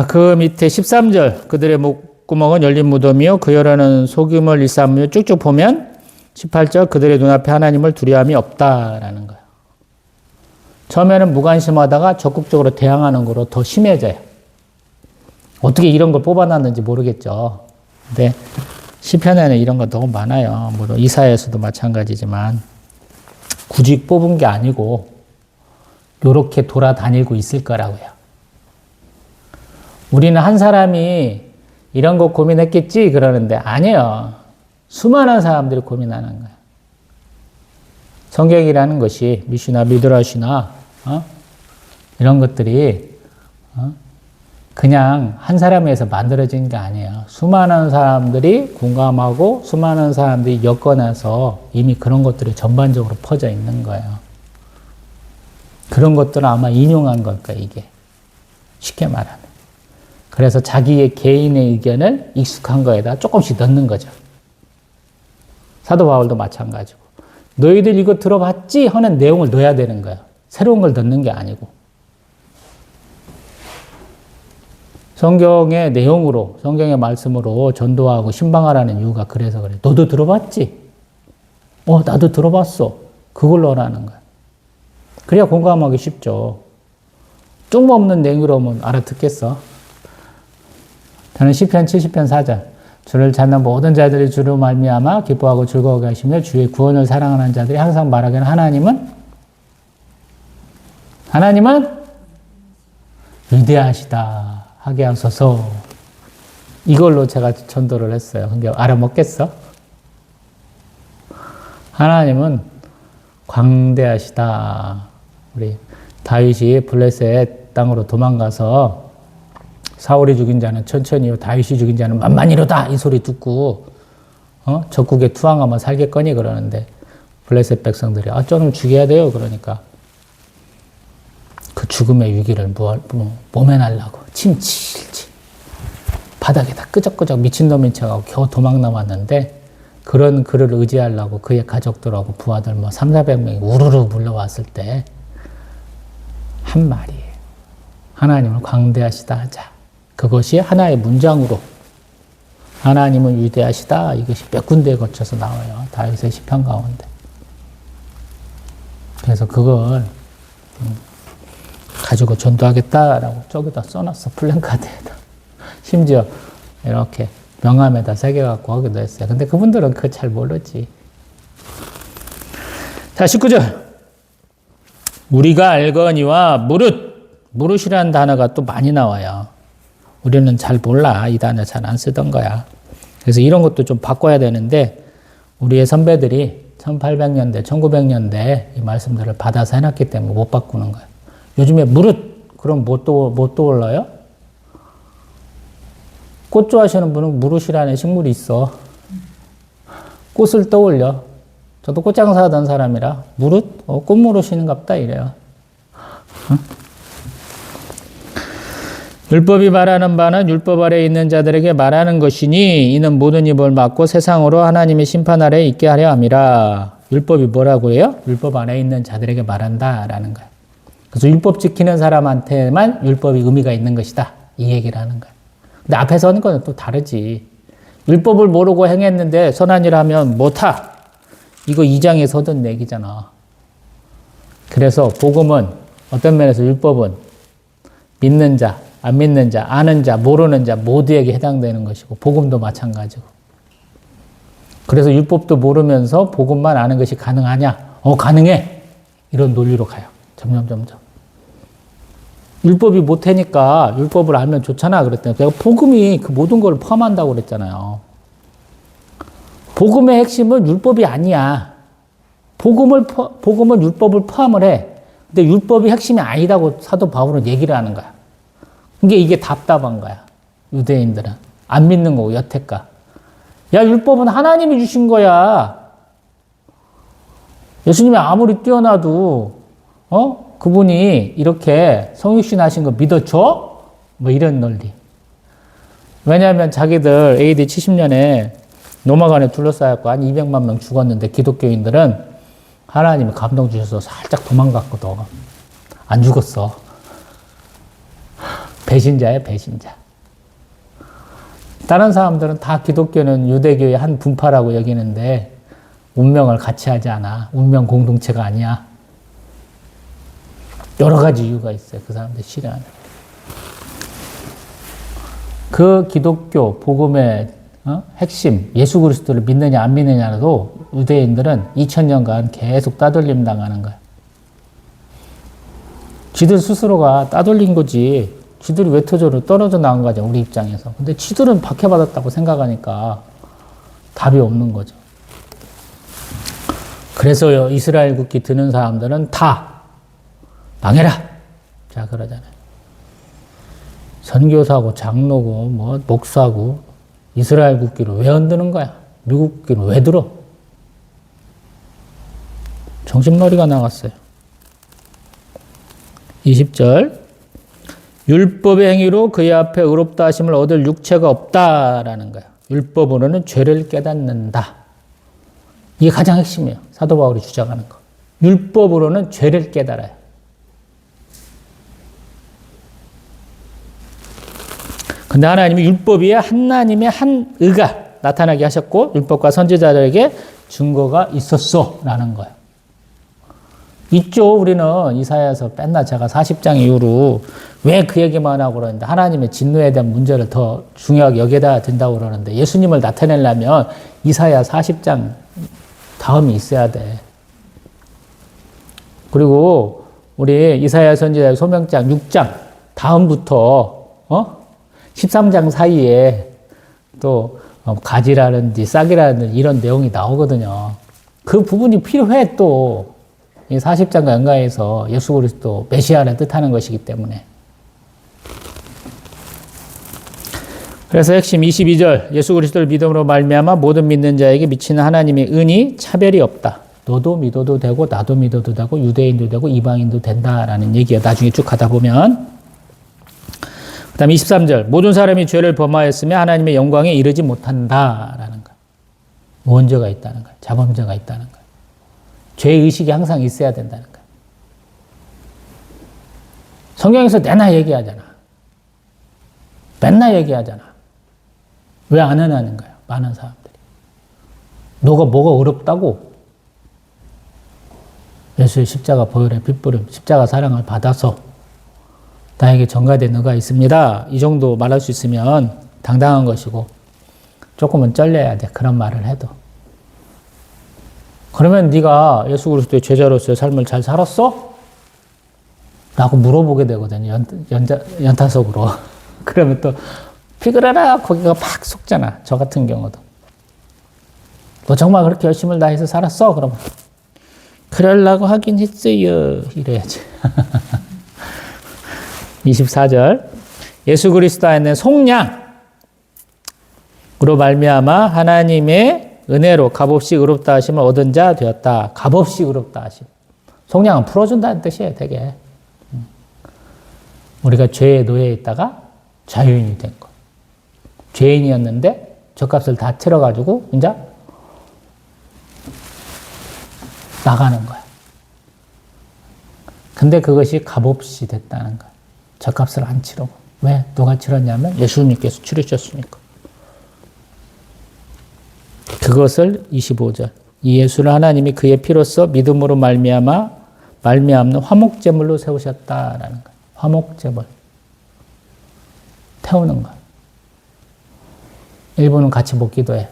S1: 그 밑에 13절 그들의 목구멍은 열린 무덤이요 그 혈안은 속임을 일삼으며 쭉쭉 보면 18절 그들의 눈앞에 하나님을 두려움이 없다라는 거예요. 처음에는 무관심하다가 적극적으로 대항하는 거로 더 심해져요. 어떻게 이런 걸 뽑아놨는지 모르겠죠. 근데 시편에는 이런 거 너무 많아요. 물론 이사야에서도 마찬가지지만 굳이 뽑은 게 아니고 이렇게 돌아다니고 있을 거라고요. 우리는 한 사람이 이런 거 고민했겠지 그러는데 아니에요. 수많은 사람들이 고민하는 거예요. 성경이라는 것이 미시나 미드라시나 이런 것들이 그냥 한 사람에서 만들어진 게 아니에요. 수많은 사람들이 공감하고 수많은 사람들이 엮어놔서 이미 그런 것들이 전반적으로 퍼져 있는 거예요. 그런 것들은 아마 인용한 걸까 이게. 쉽게 말하면. 그래서 자기의 개인의 의견을 익숙한 거에다 조금씩 넣는 거죠. 사도 바울도 마찬가지고. 너희들 이거 들어봤지? 하는 내용을 넣어야 되는 거예요. 새로운 걸 넣는 게 아니고. 성경의 내용으로, 성경의 말씀으로 전도하고 신방하라는 이유가 그래서 그래. 너도 들어봤지? 나도 들어봤어. 그걸 넣으라는 거야. 그래야 공감하기 쉽죠. 뜬금없는 내용으로 하면 알아듣겠어. 저는 시편 70편 4절. 주를 찾는 모든 자들이 주로 말미암아 기뻐하고 즐거워하게 하시며 주의 구원을 사랑하는 자들이 항상 말하기는 하나님은 위대하시다 하게 하소서. 이걸로 제가 전도를 했어요. 근데 알아먹겠어? 하나님은 광대하시다. 우리 다윗이 블레셋 땅으로 도망가서 사울이 죽인 자는 천천히요 다윗이 죽인 자는 만만히로다 이 소리 듣고 적국에 투항하면 살겠거니 그러는데 블레셋 백성들이 저놈 죽여야 돼요 그러니까 그 죽음의 위기를 모면하려고 침칠칠 바닥에다 끄적끄적 미친놈인 척하고 겨우 도망 나왔는데 그런 그를 의지하려고 그의 가족들하고 부하들 300~400명이 우르르 물러왔을 때 한 말이에요. 하나님을 광대하시다 하자. 그것이 하나의 문장으로 하나님은 위대하시다. 이것이 몇 군데에 걸쳐서 나와요. 다윗의 시편 가운데. 그래서 그걸 가지고 전도하겠다라고 저기다 써놨어. 플랜카드에다. 심지어 이렇게 명함에다 새겨갖고 하기도 했어요. 근데 그분들은 그거 잘 모르지. 자, 19절. 우리가 알거니와 무릇이라는 단어가 또 많이 나와요. 우리는 잘 몰라. 이 단어 잘 안 쓰던 거야. 그래서 이런 것도 좀 바꿔야 되는데 우리의 선배들이 1800년대, 1900년대 이 말씀들을 받아서 해놨기 때문에 못 바꾸는 거예요. 요즘에 무릇 그럼 뭐 떠올라요? 꽃 좋아하시는 분은 무릇이라는 식물이 있어. 꽃을 떠올려. 저도 꽃장사 하던 사람이라 무릇? 꽃무릇인갑다 이래요. 응? 율법이 말하는 바는 율법 아래에 있는 자들에게 말하는 것이니 이는 모든 입을 막고 세상으로 하나님의 심판 아래에 있게 하려 함이라. 율법이 뭐라고 해요? 율법 안에 있는 자들에게 말한다라는 거예요. 그래서 율법 지키는 사람한테만 율법이 의미가 있는 것이다. 이 얘기를 하는 거예요. 근데 앞에서 하는 건 또 다르지. 율법을 모르고 행했는데 선한 일 하면 못하. 이거 2장에서 하던 얘기잖아. 그래서 복음은 어떤 면에서 율법은 믿는 자, 안 믿는 자, 아는 자, 모르는 자 모두에게 해당되는 것이고 복음도 마찬가지고. 그래서 율법도 모르면서 복음만 아는 것이 가능하냐? 가능해. 이런 논리로 가요. 점점. 율법이 못하니까 율법을 알면 좋잖아 그랬더니 내가 복음이 그 모든 걸 포함한다고 그랬잖아요. 복음의 핵심은 율법이 아니야. 복음은 율법을 포함을 해. 근데 율법이 핵심이 아니다고 사도 바울은 얘기를 하는 거야. 이게 답답한 거야. 유대인들은. 안 믿는 거고, 여태까. 야, 율법은 하나님이 주신 거야. 예수님이 아무리 뛰어나도, 그분이 이렇게 성육신 하신 거 믿어줘? 뭐 이런 논리. 왜냐하면 자기들 AD 70년에 로마관에 둘러싸였고 한 200만 명 죽었는데 기독교인들은 하나님이 감동 주셔서 살짝 도망갔거든. 안 죽었어. 배신자야, 배신자. 다른 사람들은 다 기독교는 유대교의 한 분파라고 여기는데 운명을 같이 하지 않아. 운명 공동체가 아니야. 여러 가지 이유가 있어요. 그 사람들 싫어하는. 그 기독교 복음의 핵심, 예수 그리스도를 믿느냐 안 믿느냐도 유대인들은 2000년간 계속 따돌림 당하는 거야. 지들 스스로가 따돌린 거지. 지들이 왜 떨어져 나온 거죠, 우리 입장에서. 근데 지들은 박해받았다고 생각하니까 답이 없는 거죠. 그래서 이스라엘 국기 드는 사람들은 다 망해라! 자, 그러잖아요. 선교사고, 장로고, 목사고, 이스라엘 국기를 왜 흔드는 거야? 미국 국기를 왜 들어? 정신머리가 나갔어요. 20절. 율법의 행위로 그의 앞에 의롭다 하심을 얻을 육체가 없다라는 거예요. 율법으로는 죄를 깨닫는다. 이게 가장 핵심이에요. 사도 바울이 주장하는 거. 율법으로는 죄를 깨달아요. 근데 하나님이 율법 위에 하나님의 한 의가 나타나게 하셨고 율법과 선지자들에게 증거가 있었어 라는 거예요. 있죠. 우리는 이사야에서 맨날 제가 40장 이후로 왜 그 얘기만 하고 그러는데 하나님의 진노에 대한 문제를 더 중요하게 여겨야 된다고 그러는데 예수님을 나타내려면 이사야 40장 다음이 있어야 돼. 그리고 우리 이사야 선지자의 소명장 6장 다음부터 13장 사이에 또 가지라든지 싹이라든지 이런 내용이 나오거든요. 그 부분이 필요해 또. 이 40장과 연관해서 예수 그리스도 메시아를 뜻하는 것이기 때문에. 그래서 핵심 22절 예수 그리스도를 믿음으로 말미암아 모든 믿는 자에게 미치는 하나님의 은이 차별이 없다. 너도 믿어도 되고 나도 믿어도 되고 유대인도 되고 이방인도 된다라는 얘기가 나중에 쭉 가다 보면. 그 다음에 23절 모든 사람이 죄를 범하였으며 하나님의 영광에 이르지 못한다라는 거. 원죄가 있다는 거예요. 자범죄가 있다는 거예요. 죄의식이 항상 있어야 된다는 거예요. 성경에서 내나 얘기하잖아. 맨날 얘기하잖아. 왜 안 하는 거야? 많은 사람들이. 너가 뭐가 어렵다고? 예수의 십자가 보혈의 핏부름, 십자가 사랑을 받아서 나에게 전가된 의가 있습니다. 이 정도 말할 수 있으면 당당한 것이고 조금은 쩔려야 돼. 그런 말을 해도. 그러면 네가 예수 그리스도의 제자로서의 삶을 잘 살았어? 라고 물어보게 되거든요. 연타석으로. 그러면 또 피그라라 거기가 팍 속잖아. 저 같은 경우도. 너 정말 그렇게 열심을 다해서 살았어? 그러면 그러려고 하긴 했어요. 이래야지. 24절 예수 그리스도 안에 속량으로 말미암아 하나님의 은혜로 값없이 의롭다 하심을 얻은 자 되었다. 값없이 의롭다 하심. 속량은 풀어준다는 뜻이에요. 되게. 우리가 죄의 노예에 있다가 자유인이 된 거. 죄인이었는데 죗값을 다 치러가지고 이제 나가는 거야. 근데 그것이 값없이 됐다는 거야. 죗값을 안 치르고. 왜? 누가 치렀냐면 예수님께서 치르셨으니까. 그것을 25절 이 예수를 하나님이 그의 피로써 믿음으로 말미암는 화목제물로 세우셨다라는 거예요. 화목제물. 태우는 거예요. 일부는 같이 먹기도 해.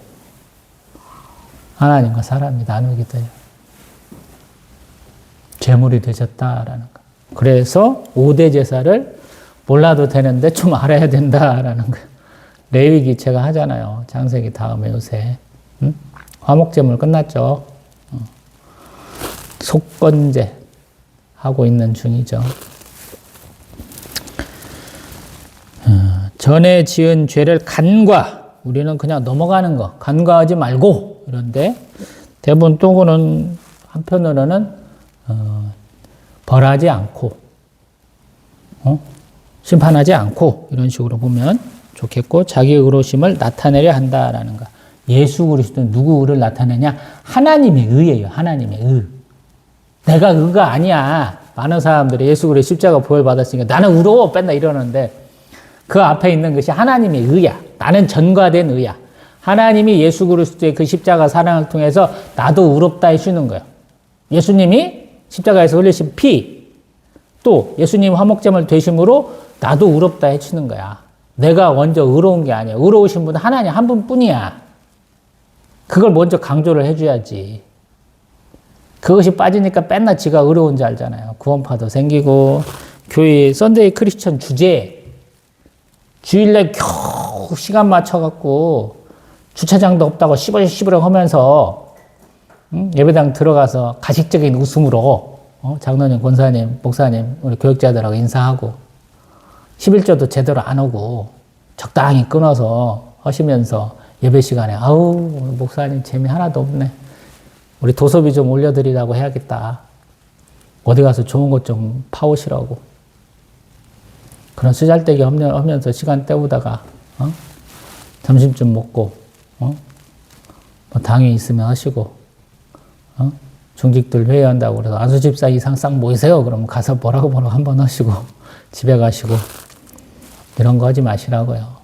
S1: 하나님과 사람이 나누기도 해요. 제물이 되셨다라는 거. 그래서 5대 제사를 몰라도 되는데 좀 알아야 된다라는 거예요. 레위기 제가 하잖아요. 창세기 다음에 요새. 화목제물 끝났죠. 속건제 하고 있는 중이죠. 전에 지은 죄를 간과, 우리는 그냥 넘어가는 거, 간과하지 말고 이런데 대부분 또는 한편으로는 벌하지 않고 심판하지 않고 이런 식으로 보면 좋겠고, 자기 의로심을 나타내려 한다라는 거. 예수 그리스도는 누구 의를 나타내냐? 하나님의 의예요. 하나님의 의. 내가 의가 아니야. 많은 사람들이 예수 그리스도 십자가 보혈 받았으니까 나는 의로워 뺀다 이러는데, 그 앞에 있는 것이 하나님의 의야. 나는 전과된 의야. 하나님이 예수 그리스도의 그 십자가 사랑을 통해서 나도 의롭다 해주는 거예요. 예수님이 십자가에서 흘리신 피, 또 예수님 화목제물 되심으로 나도 의롭다 해주는 거야. 내가 먼저 의로운 게 아니야. 의로우신 분은 하나님 한 분뿐이야. 그걸 먼저 강조를 해줘야지. 그것이 빠지니까 맨날 지가 의로운 줄 알잖아요. 구원파도 생기고, 교회 썬데이 크리스천 주제, 주일날 겨우 시간 맞춰갖고 주차장도 없다고 시버시버렁 하면서 예배당 들어가서 가식적인 웃음으로 장로님, 권사님, 목사님, 우리 교육자들하고 인사하고 11조도 제대로 안 오고 적당히 끊어서 하시면서 예배 시간에 아우 오늘 목사님 재미 하나도 없네. 우리 도서비 좀 올려드리라고 해야겠다. 어디 가서 좋은 것 좀 파오시라고. 그런 쓰잘데기 하면서 시간 때우다가 점심좀 먹고 뭐 당에 있으면 하시고 중직들 회의한다고 그래서 안수집사 이상 싹 모이세요. 그러면 가서 뭐라고 한번 하시고 집에 가시고 이런 거 하지 마시라고요.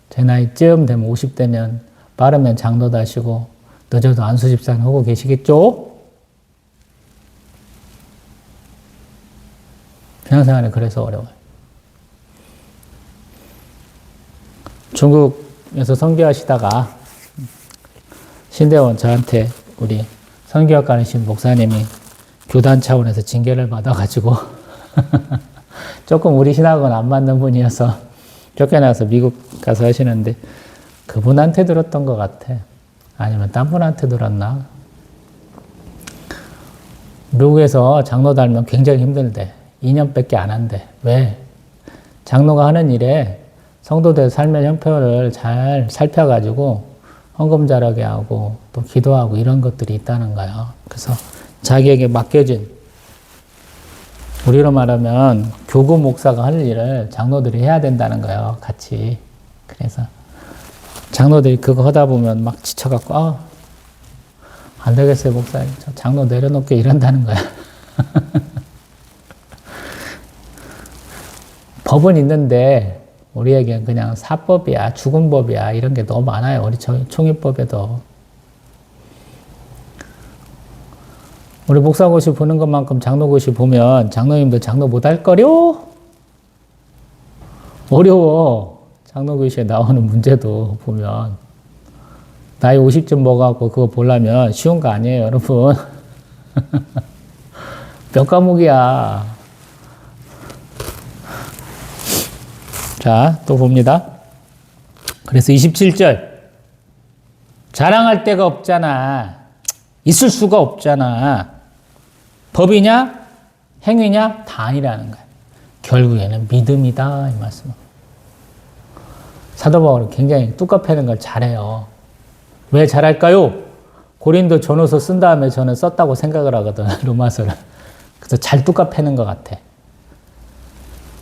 S1: 제 나이쯤 되면 50대면 빠르면 장로도 하시고 늦어도 안수집사는 하고 계시겠죠? 신앙생활이 그래서 어려워요. 중국에서 선교하시다가 신대원 저한테 우리 선교학 가르친 목사님이 교단 차원에서 징계를 받아가지고 조금 우리 신학은 안 맞는 분이어서 쫓겨나서 미국 가서 하시는데 그분한테 들었던 것 같아. 아니면 딴 분한테 들었나? 미국에서 장로 달면 굉장히 힘들대. 2년밖에 안 한대. 왜? 장로가 하는 일에 성도들 삶의 형편을 잘 살펴가지고 헌금 잘하게 하고 또 기도하고 이런 것들이 있다는 거예요. 그래서 자기에게 맡겨진, 우리로 말하면 교구 목사가 할 일을 장로들이 해야 된다는 거예요. 같이. 그래서 장로들이 그거 하다 보면 막 지쳐갖고 안 되겠어요 목사님. 저 장로 내려놓게 이런다는 거야. 법은 있는데 우리에겐 그냥 사법이야, 죽음법이야 이런 게 너무 많아요. 우리 총회법에도. 우리 목사고시 보는 것만큼 장로고시 보면 장로님들 장로 못할 거려? 어려워. 장로고시에 나오는 문제도 보면 나이 50쯤 먹어갖고 그거 보려면 쉬운 거 아니에요 여러분. 몇 과목이야. 자, 또 봅니다. 그래서 27절. 자랑할 데가 없잖아. 있을 수가 없잖아. 법이냐? 행위냐? 다 아니라는 거야. 결국에는 믿음이다. 이 말씀은. 사도 바울은 굉장히 뚜까 패는 걸 잘해요. 왜 잘할까요? 고린도 전후서 쓴 다음에 저는 썼다고 생각을 하거든. 로마서를. 그래서 잘 뚜까 패는 것 같아.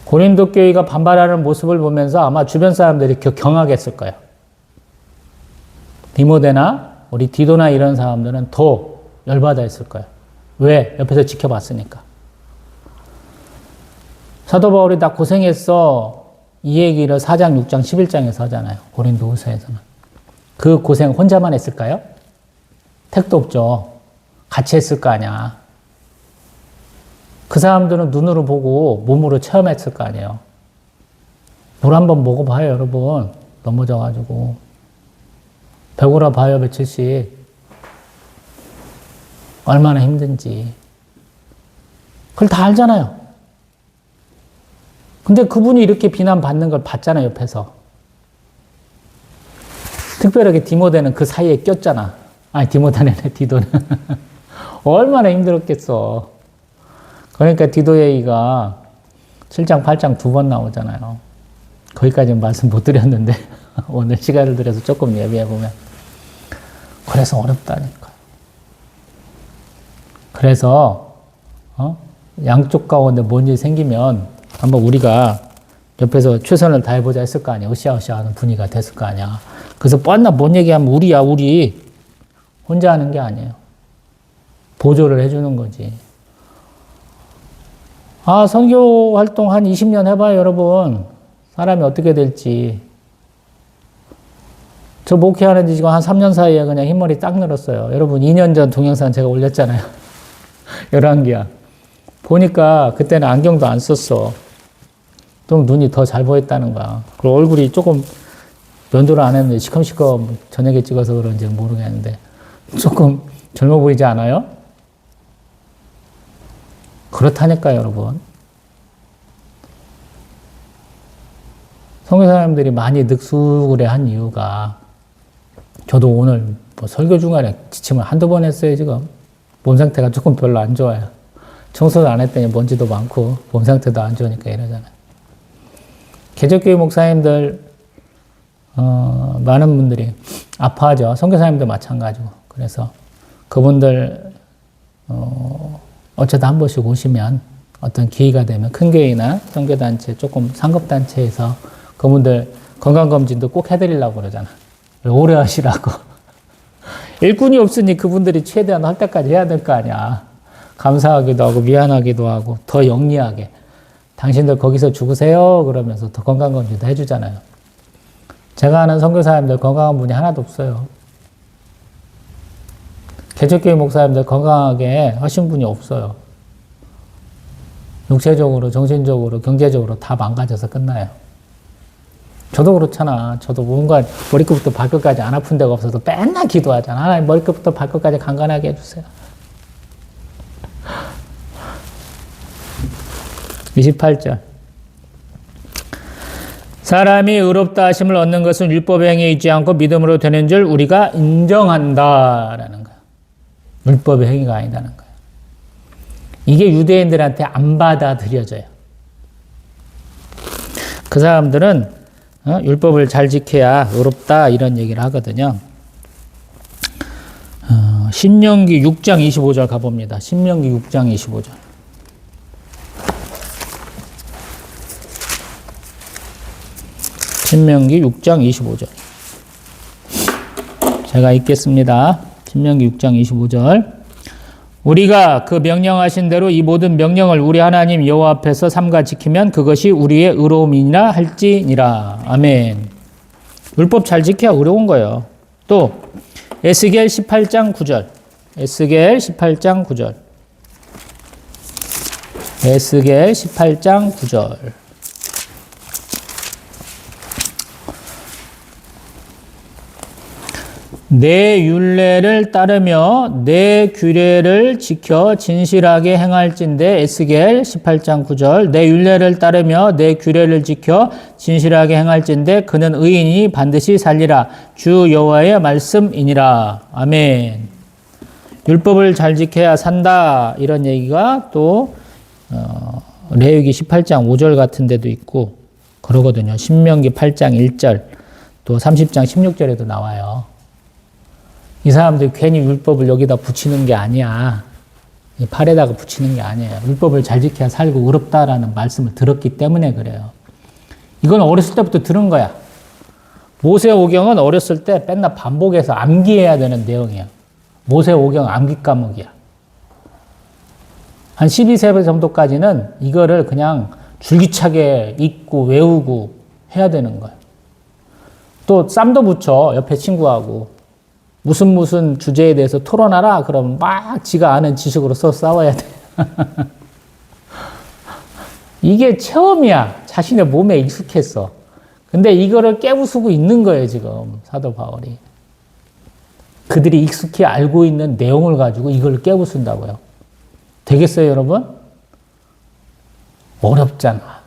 S1: 고린도 교회가 반발하는 모습을 보면서 아마 주변 사람들이 경악했을 거예요. 디모데나 우리 디도나 이런 사람들은 더 열받아 했을 거예요. 왜? 옆에서 지켜봤으니까. 사도 바울이 다 고생했어. 이 얘기를 4장, 6장, 11장에서 하잖아요. 고린도 후서에서는. 그 고생 혼자만 했을까요? 택도 없죠. 같이 했을 거 아니야. 그 사람들은 눈으로 보고 몸으로 체험했을 거 아니에요. 물 한번 먹어봐요, 여러분. 넘어져가지고. 배고라 봐요, 며칠씩. 얼마나 힘든지. 그걸 다 알잖아요. 근데 그분이 이렇게 비난받는 걸 봤잖아요, 옆에서. 특별하게 디모데는 그 사이에 꼈잖아. 아니, 디모다네네, 디도는. 얼마나 힘들었겠어. 그러니까 디도예이가 7장, 8장 2번 나오잖아요. 거기까지는 말씀 못 드렸는데, 오늘 시간을 들여서 조금 예비해보면. 그래서 어렵다니까요. 그래서, 양쪽 가운데 뭔 일 생기면, 한번 우리가 옆에서 최선을 다해보자 했을 거 아니야. 으쌰으쌰 하는 분위기가 됐을 거 아니야. 그래서 뻔나 뭔 얘기하면 우리야, 우리. 혼자 하는 게 아니에요. 보조를 해주는 거지. 아, 선교 활동 한 20년 해봐요, 여러분. 사람이 어떻게 될지. 저 목회하는 지 지금 한 3년 사이에 그냥 흰머리 딱 늘었어요. 여러분, 2년 전 동영상 제가 올렸잖아요. 11개야. 보니까 그때는 안경도 안 썼어. 좀 눈이 더 잘 보였다는 거야. 그리고 얼굴이 조금 면도를 안 했는데 시커먼 저녁에 찍어서 그런지 모르겠는데 조금 젊어 보이지 않아요? 그렇다니까요, 여러분. 선교사님들이 많이 늑수그레 한 이유가 저도 오늘 뭐 설교 중간에 지침을 한두 번 했어요, 지금. 몸 상태가 조금 별로 안 좋아요. 청소도 안 했더니 먼지도 많고 몸 상태도 안 좋으니까 이러잖아요. 개척교회 목사님들 많은 분들이 아파하죠. 선교사님도 마찬가지고. 그래서 그분들 어쩌다 한 번씩 오시면 어떤 기회가 되면 큰 교회나 선교단체 조금 상급단체에서 그분들 건강검진도 꼭 해드리려고 그러잖아. 오래 하시라고. 일꾼이 없으니 그분들이 최대한 할 때까지 해야 될 거 아니야. 감사하기도 하고 미안하기도 하고 더 영리하게. 당신들 거기서 죽으세요. 그러면서 더 건강검진도 해주잖아요. 제가 아는 선교사님들 건강한 분이 하나도 없어요. 개척교회 목사님들 건강하게 하신 분이 없어요. 육체적으로, 정신적으로, 경제적으로 다 망가져서 끝나요. 저도 그렇잖아. 저도 뭔가 머리끝부터 발끝까지 안 아픈 데가 없어서 맨날 기도하잖아. 하나님 머리끝부터 발끝까지 강건하게 해주세요. 28절. 사람이 의롭다 하심을 얻는 것은 율법의 행위에 있지 않고 믿음으로 되는 줄 우리가 인정한다라는 거야. 율법의 행위가 아니라는 거야. 이게 유대인들한테 안 받아들여져요. 그 사람들은 율법을 잘 지켜야 의롭다 이런 얘기를 하거든요. 신명기 6장 25절 가봅니다. 신명기 6장 25절. 신명기 6장 25절. 제가 읽겠습니다. 신명기 6장 25절. 우리가 그 명령하신 대로 이 모든 명령을 우리 하나님 여호와 앞에서 삼가 지키면 그것이 우리의 의로움이니라 할지니라. 아멘. 율법 잘 지켜야 의로운 거예요. 또 에스겔 18장 9절. 에스겔 18장 9절. 에스겔 18장 9절. 내 율례를 따르며 내 규례를 지켜 진실하게 행할진대. 에스겔 18장 9절. 내 율례를 따르며 내 규례를 지켜 진실하게 행할진대 그는 의인이 반드시 살리라. 주 여호와의 말씀이니라. 아멘. 율법을 잘 지켜야 산다. 이런 얘기가 또 레위기 18장 5절 같은 데도 있고 그러거든요. 신명기 8장 1절 또 30장 16절에도 나와요. 이 사람들이 괜히 율법을 여기다 붙이는 게 아니야. 이 팔에다가 붙이는 게 아니에요. 율법을 잘 지켜야 살고 의롭다라는 말씀을 들었기 때문에 그래요. 이건 어렸을 때부터 들은 거야. 모세오경은 어렸을 때 맨날 반복해서 암기해야 되는 내용이야. 모세오경 암기 과목이야. 한 12세 정도까지는 이거를 그냥 줄기차게 읽고 외우고 해야 되는 거야. 또 쌈도 붙여 옆에 친구하고. 무슨 주제에 대해서 토론하라 그러면 막 지가 아는 지식으로 싸워야 돼. 이게 체험이야. 자신의 몸에 익숙했어. 근데 이거를 깨부수고 있는 거예요, 지금 사도 바울이. 그들이 익숙히 알고 있는 내용을 가지고 이걸 깨부순다고요. 되겠어요, 여러분? 어렵잖아.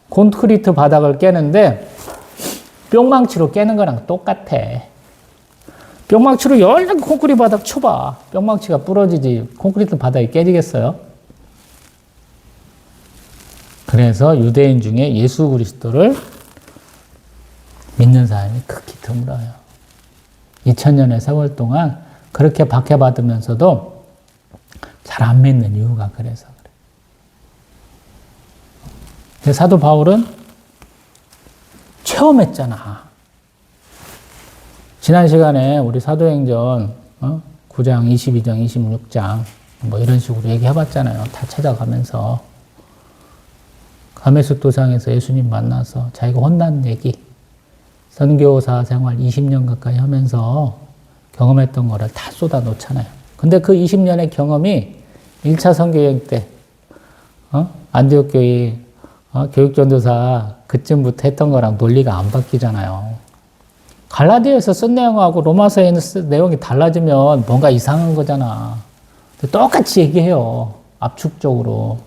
S1: 콘크리트 바닥을 깨는데 뿅망치로 깨는 거랑 똑같아. 뿅망치로 연락이 콘크리트 바닥 쳐봐. 뿅망치가 부러지지 콘크리트 바닥이 깨지겠어요? 그래서 유대인 중에 예수 그리스도를 믿는 사람이 극히 드물어요. 2000년의 세월 동안 그렇게 박해받으면서도 잘 안 믿는 이유가 그래서 그래. 사도 바울은 체험했잖아. 지난 시간에 우리 사도행전 9장, 22장, 26장 뭐 이런 식으로 얘기해봤잖아요. 다 찾아가면서 가메스 도상에서 예수님 만나서 자기가 혼난 얘기, 선교사 생활 20년 가까이 하면서 경험했던 거를 다 쏟아 놓잖아요. 근데 그 20년의 경험이 1차 선교여행 때 안디옥 교회 교육전도사 그쯤부터 했던 거랑 논리가 안 바뀌잖아요. 갈라디아에서 쓴 내용하고 로마서에 있는 내용이 달라지면 뭔가 이상한 거잖아. 똑같이 얘기해요. 압축적으로.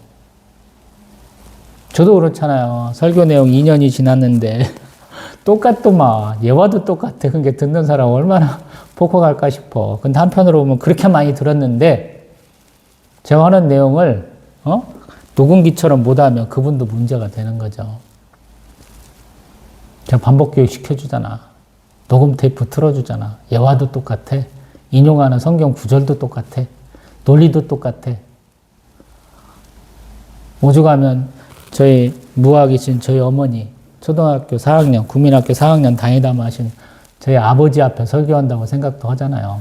S1: 저도 그렇잖아요. 설교 내용 2년이 지났는데 똑같더만. 예화도 똑같아. 그게 듣는 사람 얼마나 폭혹할까 싶어. 근데 한편으로 보면 그렇게 많이 들었는데 제가 하는 내용을 녹음기처럼 못하면 그분도 문제가 되는 거죠. 제가 반복교육 시켜주잖아. 녹음 테이프 틀어주잖아. 예화도 똑같아. 인용하는 성경 구절도 똑같아. 논리도 똑같아. 오죽하면 저희 무학이신 저희 어머니 초등학교 4학년, 국민학교 4학년 다니다마 하신 저희 아버지 앞에 설교한다고 생각도 하잖아요.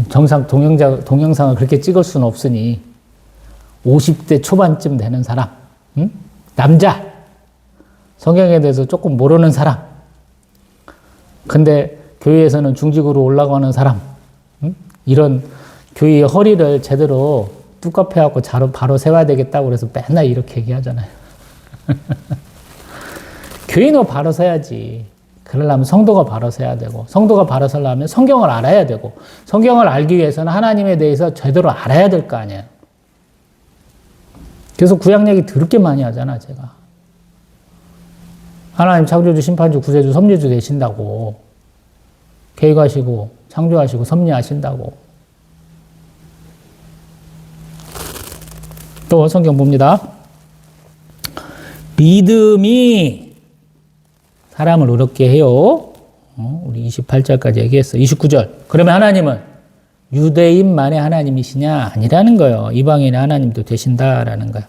S1: 정상 동영상을 그렇게 찍을 수는 없으니 50대 초반쯤 되는 사람, 남자, 성경에 대해서 조금 모르는 사람, 근데 교회에서는 중직으로 올라가는 사람, 이런 교회의 허리를 제대로 뚜껑해갖고 바로 세워야 되겠다고 그래서 맨날 이렇게 얘기하잖아요. 교인은 바로 서야지. 그러려면 성도가 바로 서야 되고, 성도가 바로 서려면 성경을 알아야 되고, 성경을 알기 위해서는 하나님에 대해서 제대로 알아야 될 거 아니에요. 그래서 구약 얘기 더럽게 많이 하잖아, 제가. 하나님 창조주, 심판주, 구세주, 섭리주 되신다고. 계획하시고, 창조하시고, 섭리하신다고. 또 성경 봅니다. 믿음이 사람을 의롭게 해요. 우리 28절까지 얘기했어. 29절. 그러면 하나님은 유대인만의 하나님이시냐? 아니라는 거예요. 이방인의 하나님도 되신다라는 거예요.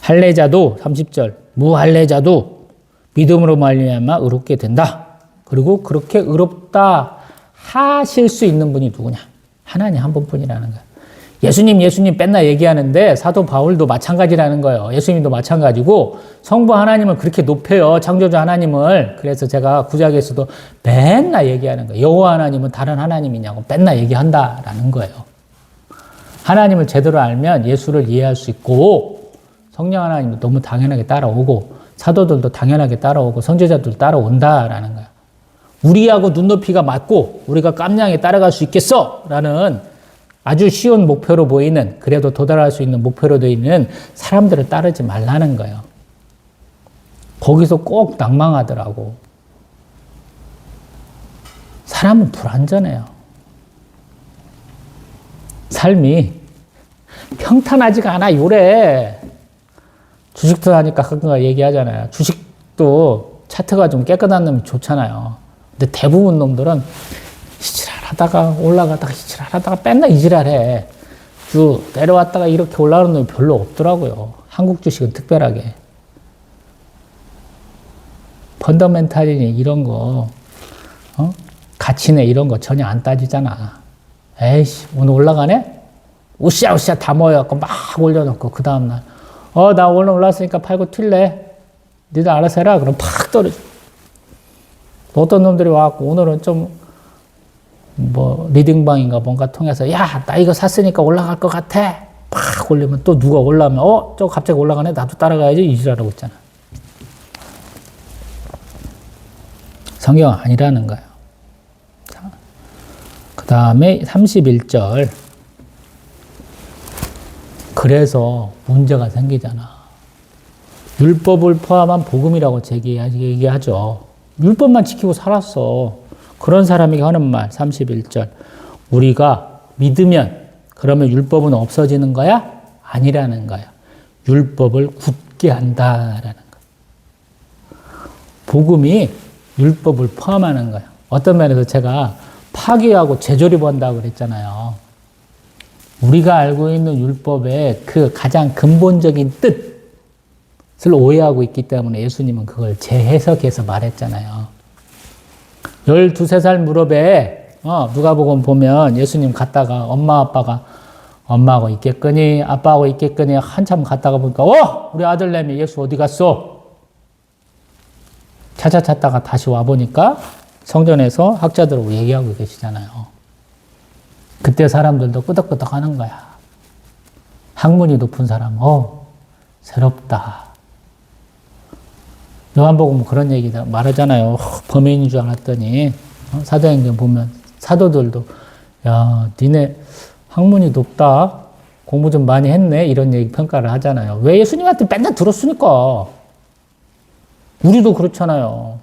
S1: 할례자도 30절. 무할례자도 믿음으로 말미암아 의롭게 된다. 그리고 그렇게 의롭다 하실 수 있는 분이 누구냐? 하나님 한 분뿐이라는 거예요. 예수님 맨날 얘기하는데 사도 바울도 마찬가지라는 거예요. 예수님도 마찬가지고 성부 하나님을 그렇게 높여요. 창조주 하나님을. 그래서 제가 구약에서도 맨날 얘기하는 거예요. 여호와 하나님은 다른 하나님이냐고 맨날 얘기한다라는 거예요. 하나님을 제대로 알면 예수를 이해할 수 있고 성령 하나님도 너무 당연하게 따라오고 사도들도 당연하게 따라오고 선지자들도 따라온다라는 거예요. 우리하고 눈높이가 맞고 우리가 깜냥에 따라갈 수 있겠어? 라는 아주 쉬운 목표로 보이는, 그래도 도달할 수 있는 목표로 되어 있는 사람들을 따르지 말라는 거예요. 거기서 꼭 낭망하더라고. 사람은 불완전해요. 삶이 평탄하지가 않아, 요래. 주식도 하니까 가끔 얘기하잖아요. 주식도 차트가 좀 깨끗한 놈이 좋잖아요. 근데 대부분 놈들은 이지랄하다가 올라가다가 이지랄하다가 맨날 이지랄해. 쭉 내려왔다가 이렇게 올라가는 놈이 별로 없더라고요. 한국 주식은 특별하게. 펀더멘탈이니 이런 거, 가치네 이런 거 전혀 안 따지잖아. 에이씨, 오늘 올라가네? 으쌰으쌰 다 모여갖고 막 올려놓고 그 다음날 나 오늘 올랐으니까 팔고 튈래? 니들 알아서 해라. 그럼 팍 떨어져. 어떤 놈들이 와갖고 오늘은 좀 리딩방인가 뭔가 통해서 야, 나 이거 샀으니까 올라갈 것 같아. 팍 올리면 또 누가 올라오면 저 갑자기 올라가네. 나도 따라가야지. 이지라라고 있잖아. 성경은 아니라는 거예요. 그 다음에 31절. 그래서 문제가 생기잖아. 율법을 포함한 복음이라고 얘기하죠. 율법만 지키고 살았어. 그런 사람이 하는 말 31절. 우리가 믿으면 그러면 율법은 없어지는 거야? 아니라는 거야. 율법을 굳게 한다라는 거야. 복음이 율법을 포함하는 거야. 어떤 면에서 제가 파기하고 재조립한다고 그랬잖아요. 우리가 알고 있는 율법의 그 가장 근본적인 뜻을 오해하고 있기 때문에 예수님은 그걸 재해석해서 말했잖아요. 12, 13살 무렵에 누가복음 보면 예수님 갔다가 엄마하고 있겠거니 아빠하고 있겠거니 한참 갔다가 보니까 우리 아들내미 예수 어디 갔어? 찾다가 다시 와보니까 성전에서 학자들하고 얘기하고 계시잖아요. 그때 사람들도 끄덕끄덕 하는 거야. 학문이 높은 사람, 새롭다. 요한복음 그런 얘기 말하잖아요. 범인인 줄 알았더니 사도행전 보면 사도들도 야, 니네 학문이 높다. 공부 좀 많이 했네. 이런 얘기 평가를 하잖아요. 왜? 예수님한테 맨날 들었으니까. 우리도 그렇잖아요.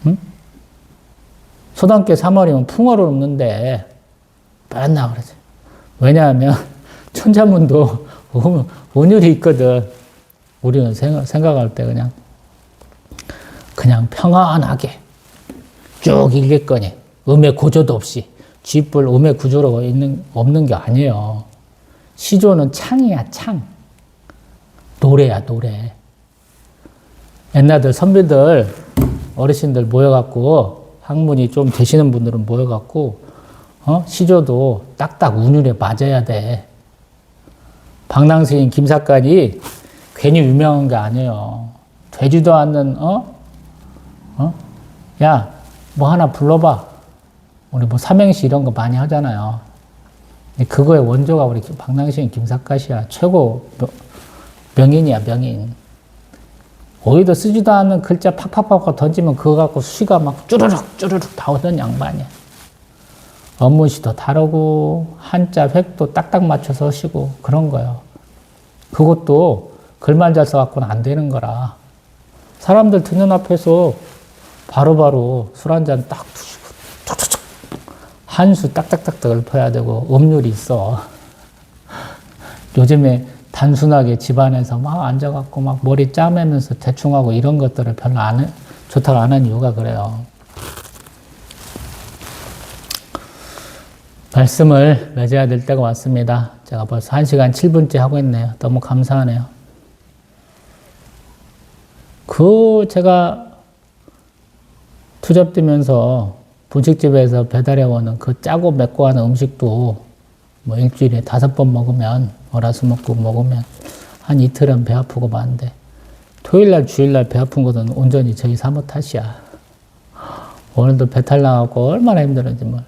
S1: 응? 소단께 3월이면 풍어를 없는데 맨날 그러지. 왜냐하면 천자문도 온율이 있거든. 우리는 생각할 때 그냥 평안하게 쭉 읽겠거니 음의 고조도 없이 쥐뿔 음의 구조로 없는 게 아니에요. 시조는 창이야, 창. 노래야, 노래. 옛날들 선비들 어르신들 모여갖고 학문이 좀 되시는 분들은 모여갖고 시조도 딱딱 운율에 맞아야 돼. 방랑스님 김사간이 괜히 유명한 게 아니에요. 되지도 않는 야, 뭐 하나 불러봐. 우리 뭐 삼행시 이런 거 많이 하잖아요. 그거의 원조가 우리 방랑스님 김사갓이야. 최고 명인이야, 명인. 어디도 쓰지도 않는 글자 팍팍팍 던지면 그거 갖고 수시가 막 쭈르륵 나오던 양반이야. 업문시도 다르고 한자 획도 딱딱 맞춰서 쓰고 그런 거예요. 그것도 글만 잘 써갖고는 안 되는 거라. 사람들 듣는 앞에서 바로바로 술 한잔 딱 푸시고 툭툭툭 한수 딱딱딱딱 읊어야 되고 음률이 있어. 요즘에 단순하게 집안에서 막 앉아갖고 막 머리 짜매면서 대충 하고 이런 것들을 별로 좋다고 안 하는 이유가 그래요. 말씀을 맺어야 될 때가 왔습니다. 제가 벌써 1시간 7분째 하고 있네요. 너무 감사하네요. 제가 투잡되면서 분식집에서 배달해오는 그 짜고 맵고 하는 음식도 뭐 일주일에 5번 먹으면 월화수목금 먹으면 한 이틀은 배 아프고 마는데 토요일날 주일날 배 아픈 것은 온전히 저희 사모 탓이야. 오늘도 배탈 나갖고 얼마나 힘들었는지 몰라.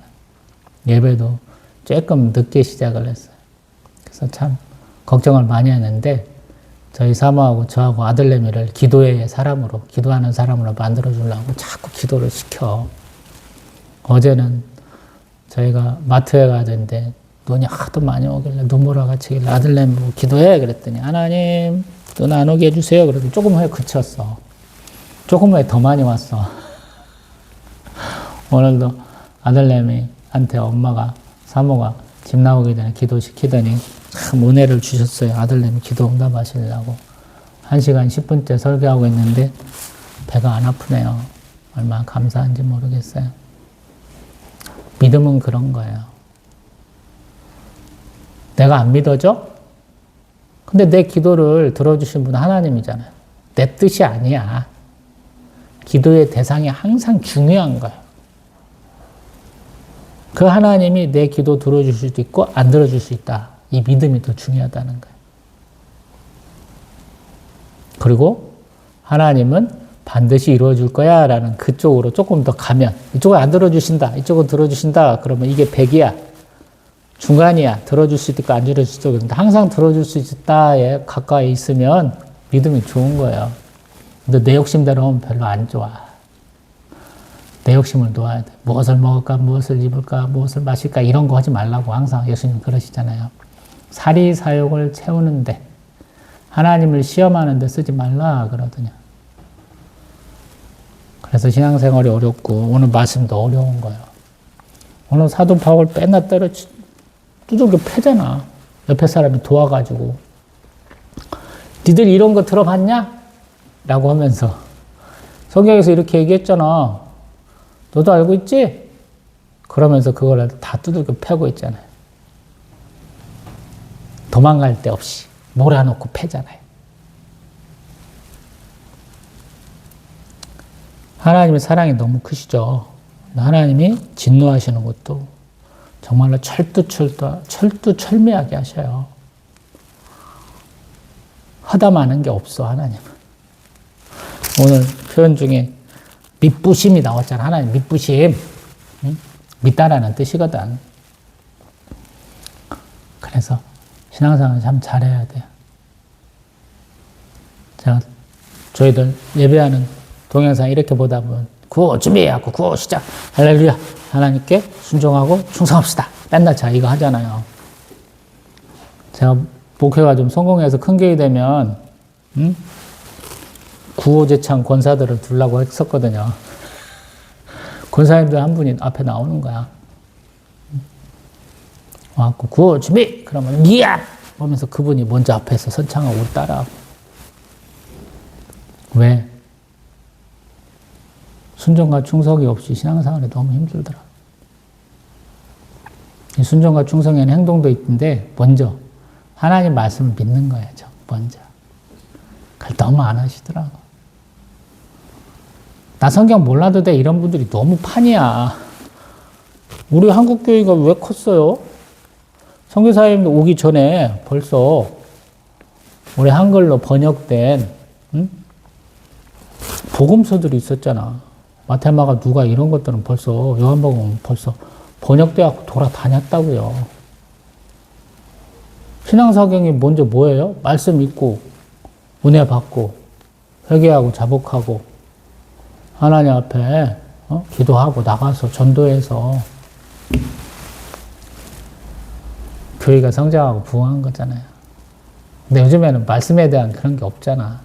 S1: 예배도 조금 늦게 시작을 했어요. 그래서 참 걱정을 많이 했는데 저희 사모하고 저하고 아들내미를 기도의 사람으로 기도하는 사람으로 만들어주려고 자꾸 기도를 시켜. 어제는 저희가 마트에 가야 되는데 눈이 하도 많이 오길래 눈보라 같이 아들내미 보고 기도해 그랬더니 하나님 눈 안 오게 해주세요. 그래도 조금 후에 그쳤어. 조금 후에 더 많이 왔어. 오늘도 아들내미한테 엄마가 사모가 집 나오기 전에 기도시키더니 참 은혜를 주셨어요. 아들내미 기도 응답하시려고 1시간 10분째 설교하고 있는데 배가 안 아프네요. 얼마나 감사한지 모르겠어요. 믿음은 그런 거예요. 내가 안 믿어져? 근데 내 기도를 들어주신 분은 하나님이잖아요. 내 뜻이 아니야. 기도의 대상이 항상 중요한 거예요. 그 하나님이 내 기도 들어줄 수도 있고 안 들어줄 수 있다. 이 믿음이 더 중요하다는 거예요. 그리고 하나님은 반드시 이루어줄 거야 라는 그쪽으로 조금 더 가면 이쪽은 안 들어주신다. 이쪽은 들어주신다. 그러면 이게 100이야. 중간이야. 들어줄 수 있고 안 들어줄 수도 있는데 항상 들어줄 수 있다에 가까이 있으면 믿음이 좋은 거예요. 근데 내 욕심대로 하면 별로 안 좋아. 내 욕심을 놓아야 돼. 무엇을 먹을까, 무엇을 입을까, 무엇을 마실까 이런 거 하지 말라고 항상 예수님 그러시잖아요. 사리사욕을 채우는데 하나님을 시험하는데 쓰지 말라 그러더냐. 그래서 신앙생활이 어렵고 오늘 말씀도 어려운 거예요. 오늘 사도 바울 맨날 두들겨 패잖아. 옆에 사람이 도와가지고. 니들 이런 거 들어봤냐? 라고 하면서 성경에서 이렇게 얘기했잖아. 너도 알고 있지? 그러면서 그걸 다 두들겨 패고 있잖아요. 도망갈 데 없이 몰아놓고 패잖아요. 하나님의 사랑이 너무 크시죠. 하나님이 진노하시는 것도 정말로 철두철미하게 하셔요. 허담하는 게 없어, 하나님은. 오늘 표현 중에 밑부심이 나왔잖아. 하나님 밑부심. 응? 믿다라는 뜻이거든. 그래서 신앙생활 참 잘해야 돼요. 저희들 예배하는 동영상 이렇게 보다 보면 구호 준비해갖고 구호 시작. 할렐루야. 하나님께 순종하고 충성합시다. 맨날 자 이거 하잖아요. 제가 목회가 좀 성공해서 큰 교회 되면 구호제창 권사들을 두려고 했었거든요. 권사님들 한 분이 앞에 나오는 거야. 와갖고 구호 준비! 그러면 니야! 하면서 그분이 먼저 앞에서 선창하고 따라하고. 왜? 순종과 충성이 없이 신앙생활이 너무 힘들더라. 이 순종과 충성에는 행동도 있는데 먼저 하나님 말씀을 믿는 거예요. 먼저. 그걸 너무 안 하시더라고. 나 성경 몰라도 돼 이런 분들이 너무 판이야. 우리 한국교회가 왜 컸어요? 선교사님들 오기 전에 벌써 우리 한글로 번역된 복음서들이 있었잖아. 마테마가 누가 이런 것들은 벌써 요한복음 벌써 번역되어 돌아다녔다고요. 신앙사경이 먼저 뭐예요? 말씀 읽고 은혜 받고 회개하고 자복하고 하나님 앞에 기도하고 나가서 전도해서 교회가 성장하고 부흥한 거잖아요. 근데 요즘에는 말씀에 대한 그런 게 없잖아.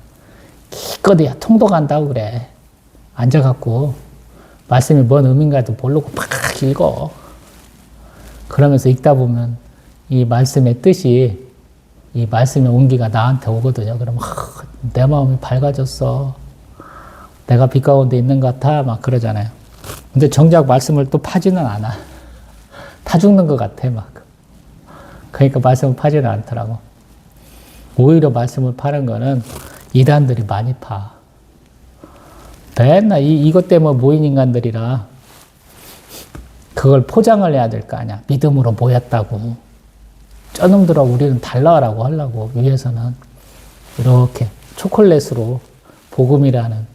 S1: 기껏해야 통도 간다고 그래. 앉아갖고 말씀이 뭔 의미인가도 모르고 막 읽어. 그러면서 읽다 보면 이 말씀의 뜻이 이 말씀의 온기가 나한테 오거든요. 그러면 내 마음이 밝아졌어. 내가 빛 가운데 있는 것 같아. 막 그러잖아요. 근데 정작 말씀을 또 파지는 않아. 타 죽는 것 같아. 막. 그러니까 말씀을 파지는 않더라고. 오히려 말씀을 파는 거는 이단들이 많이 파. 맨날 이것 때문에 모인 인간들이라 그걸 포장을 해야 될 거 아니야. 믿음으로 모였다고. 저놈들하고 우리는 달라라고 하려고 위해서는 이렇게 초콜릿으로 복음이라는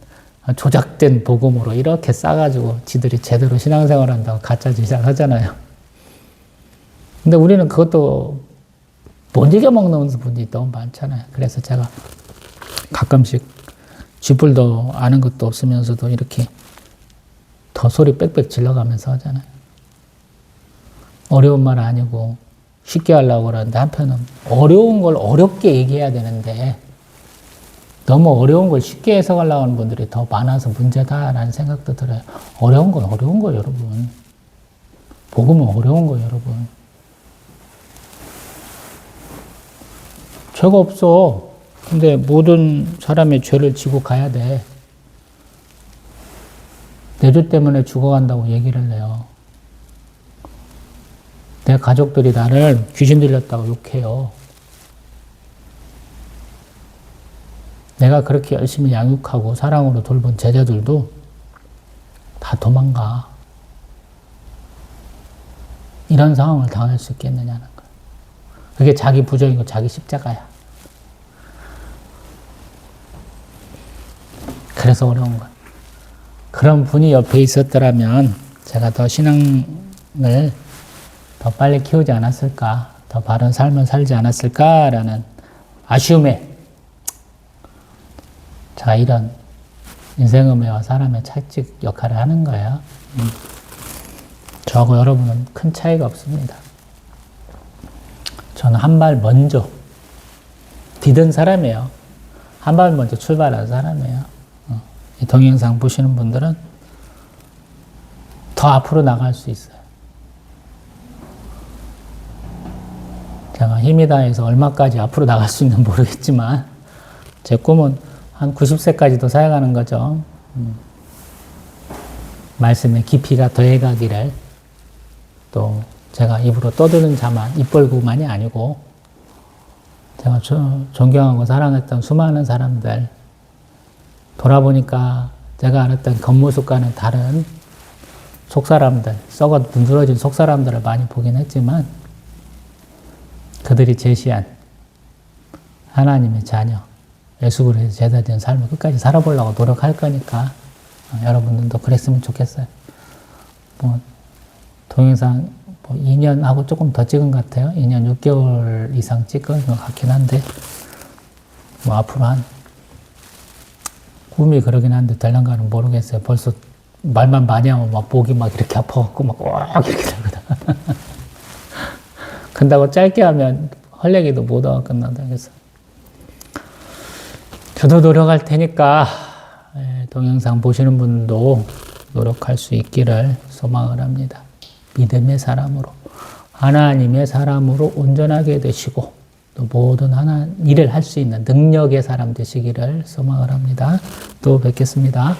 S1: 조작된 복음으로 이렇게 싸가지고 지들이 제대로 신앙생활 한다고 가짜 제시를 하잖아요. 근데 우리는 그것도 못 이겨먹는 분이 너무 많잖아요. 그래서 제가 가끔씩 쥐뿔도 아는 것도 없으면서도 이렇게 더 소리 빽빽 질러가면서 하잖아요. 어려운 말 아니고 쉽게 하려고 그러는데 한편은 어려운 걸 어렵게 얘기해야 되는데 너무 어려운 걸 쉽게 해석하려고 하는 분들이 더 많아서 문제다라는 생각도 들어요. 어려운 건 어려운 거예요, 여러분. 복음은 어려운 거예요, 여러분. 죄가 없어. 근데 모든 사람의 죄를 지고 가야 돼. 내 죄 때문에 죽어간다고 얘기를 해요. 내 가족들이 나를 귀신 들렸다고 욕해요. 내가 그렇게 열심히 양육하고 사랑으로 돌본 제자들도 다 도망가. 이런 상황을 당할 수 있겠느냐는 거예요. 그게 자기 부정이고 자기 십자가야. 그래서 어려운 거야. 그런 분이 옆에 있었더라면 제가 더 신앙을 더 빨리 키우지 않았을까, 더 바른 삶을 살지 않았을까라는 아쉬움에 제가 이런 인생의회와 사람의 채찍 역할을 하는 거예요. 저하고 여러분은 큰 차이가 없습니다. 저는 한 발 먼저 디딘 사람이에요. 한 발 먼저 출발한 사람이에요. 이 동영상 보시는 분들은 더 앞으로 나갈 수 있어요. 제가 힘이 다해서 얼마까지 앞으로 나갈 수 있는지 모르겠지만 제 꿈은 한 90세까지도 사역하는 거죠. 말씀의 깊이가 더해가기를, 또 제가 입으로 떠드는 자만, 입 벌고만이 아니고 제가 존경하고 사랑했던 수많은 사람들, 돌아보니까 제가 알았던 겉모습과는 다른 속사람들, 썩어 문드러진 속사람들을 많이 보긴 했지만 그들이 제시한 하나님의 자녀, 예수 그리스도 제자된 삶을 끝까지 살아보려고 노력할 거니까 여러분들도 그랬으면 좋겠어요. 뭐 동영상 2년하고 조금 더 찍은 것 같아요. 2년 6개월 이상 찍은 것 같긴 한데 뭐 앞으로 한 꿈이 그러긴 한데 될란가는 모르겠어요. 벌써 말만 많이 하면 막 목이 막 이렇게 아파갖고 막 이렇게 되거든. 근다고 짧게 하면 헐레기도 못 하고 끝난다. 그래서 저도 노력할 테니까 동영상 보시는 분도 노력할 수 있기를 소망을 합니다. 믿음의 사람으로, 하나님의 사람으로 온전하게 되시고 또 모든 일을 할 수 있는 능력의 사람 되시기를 소망을 합니다. 또 뵙겠습니다.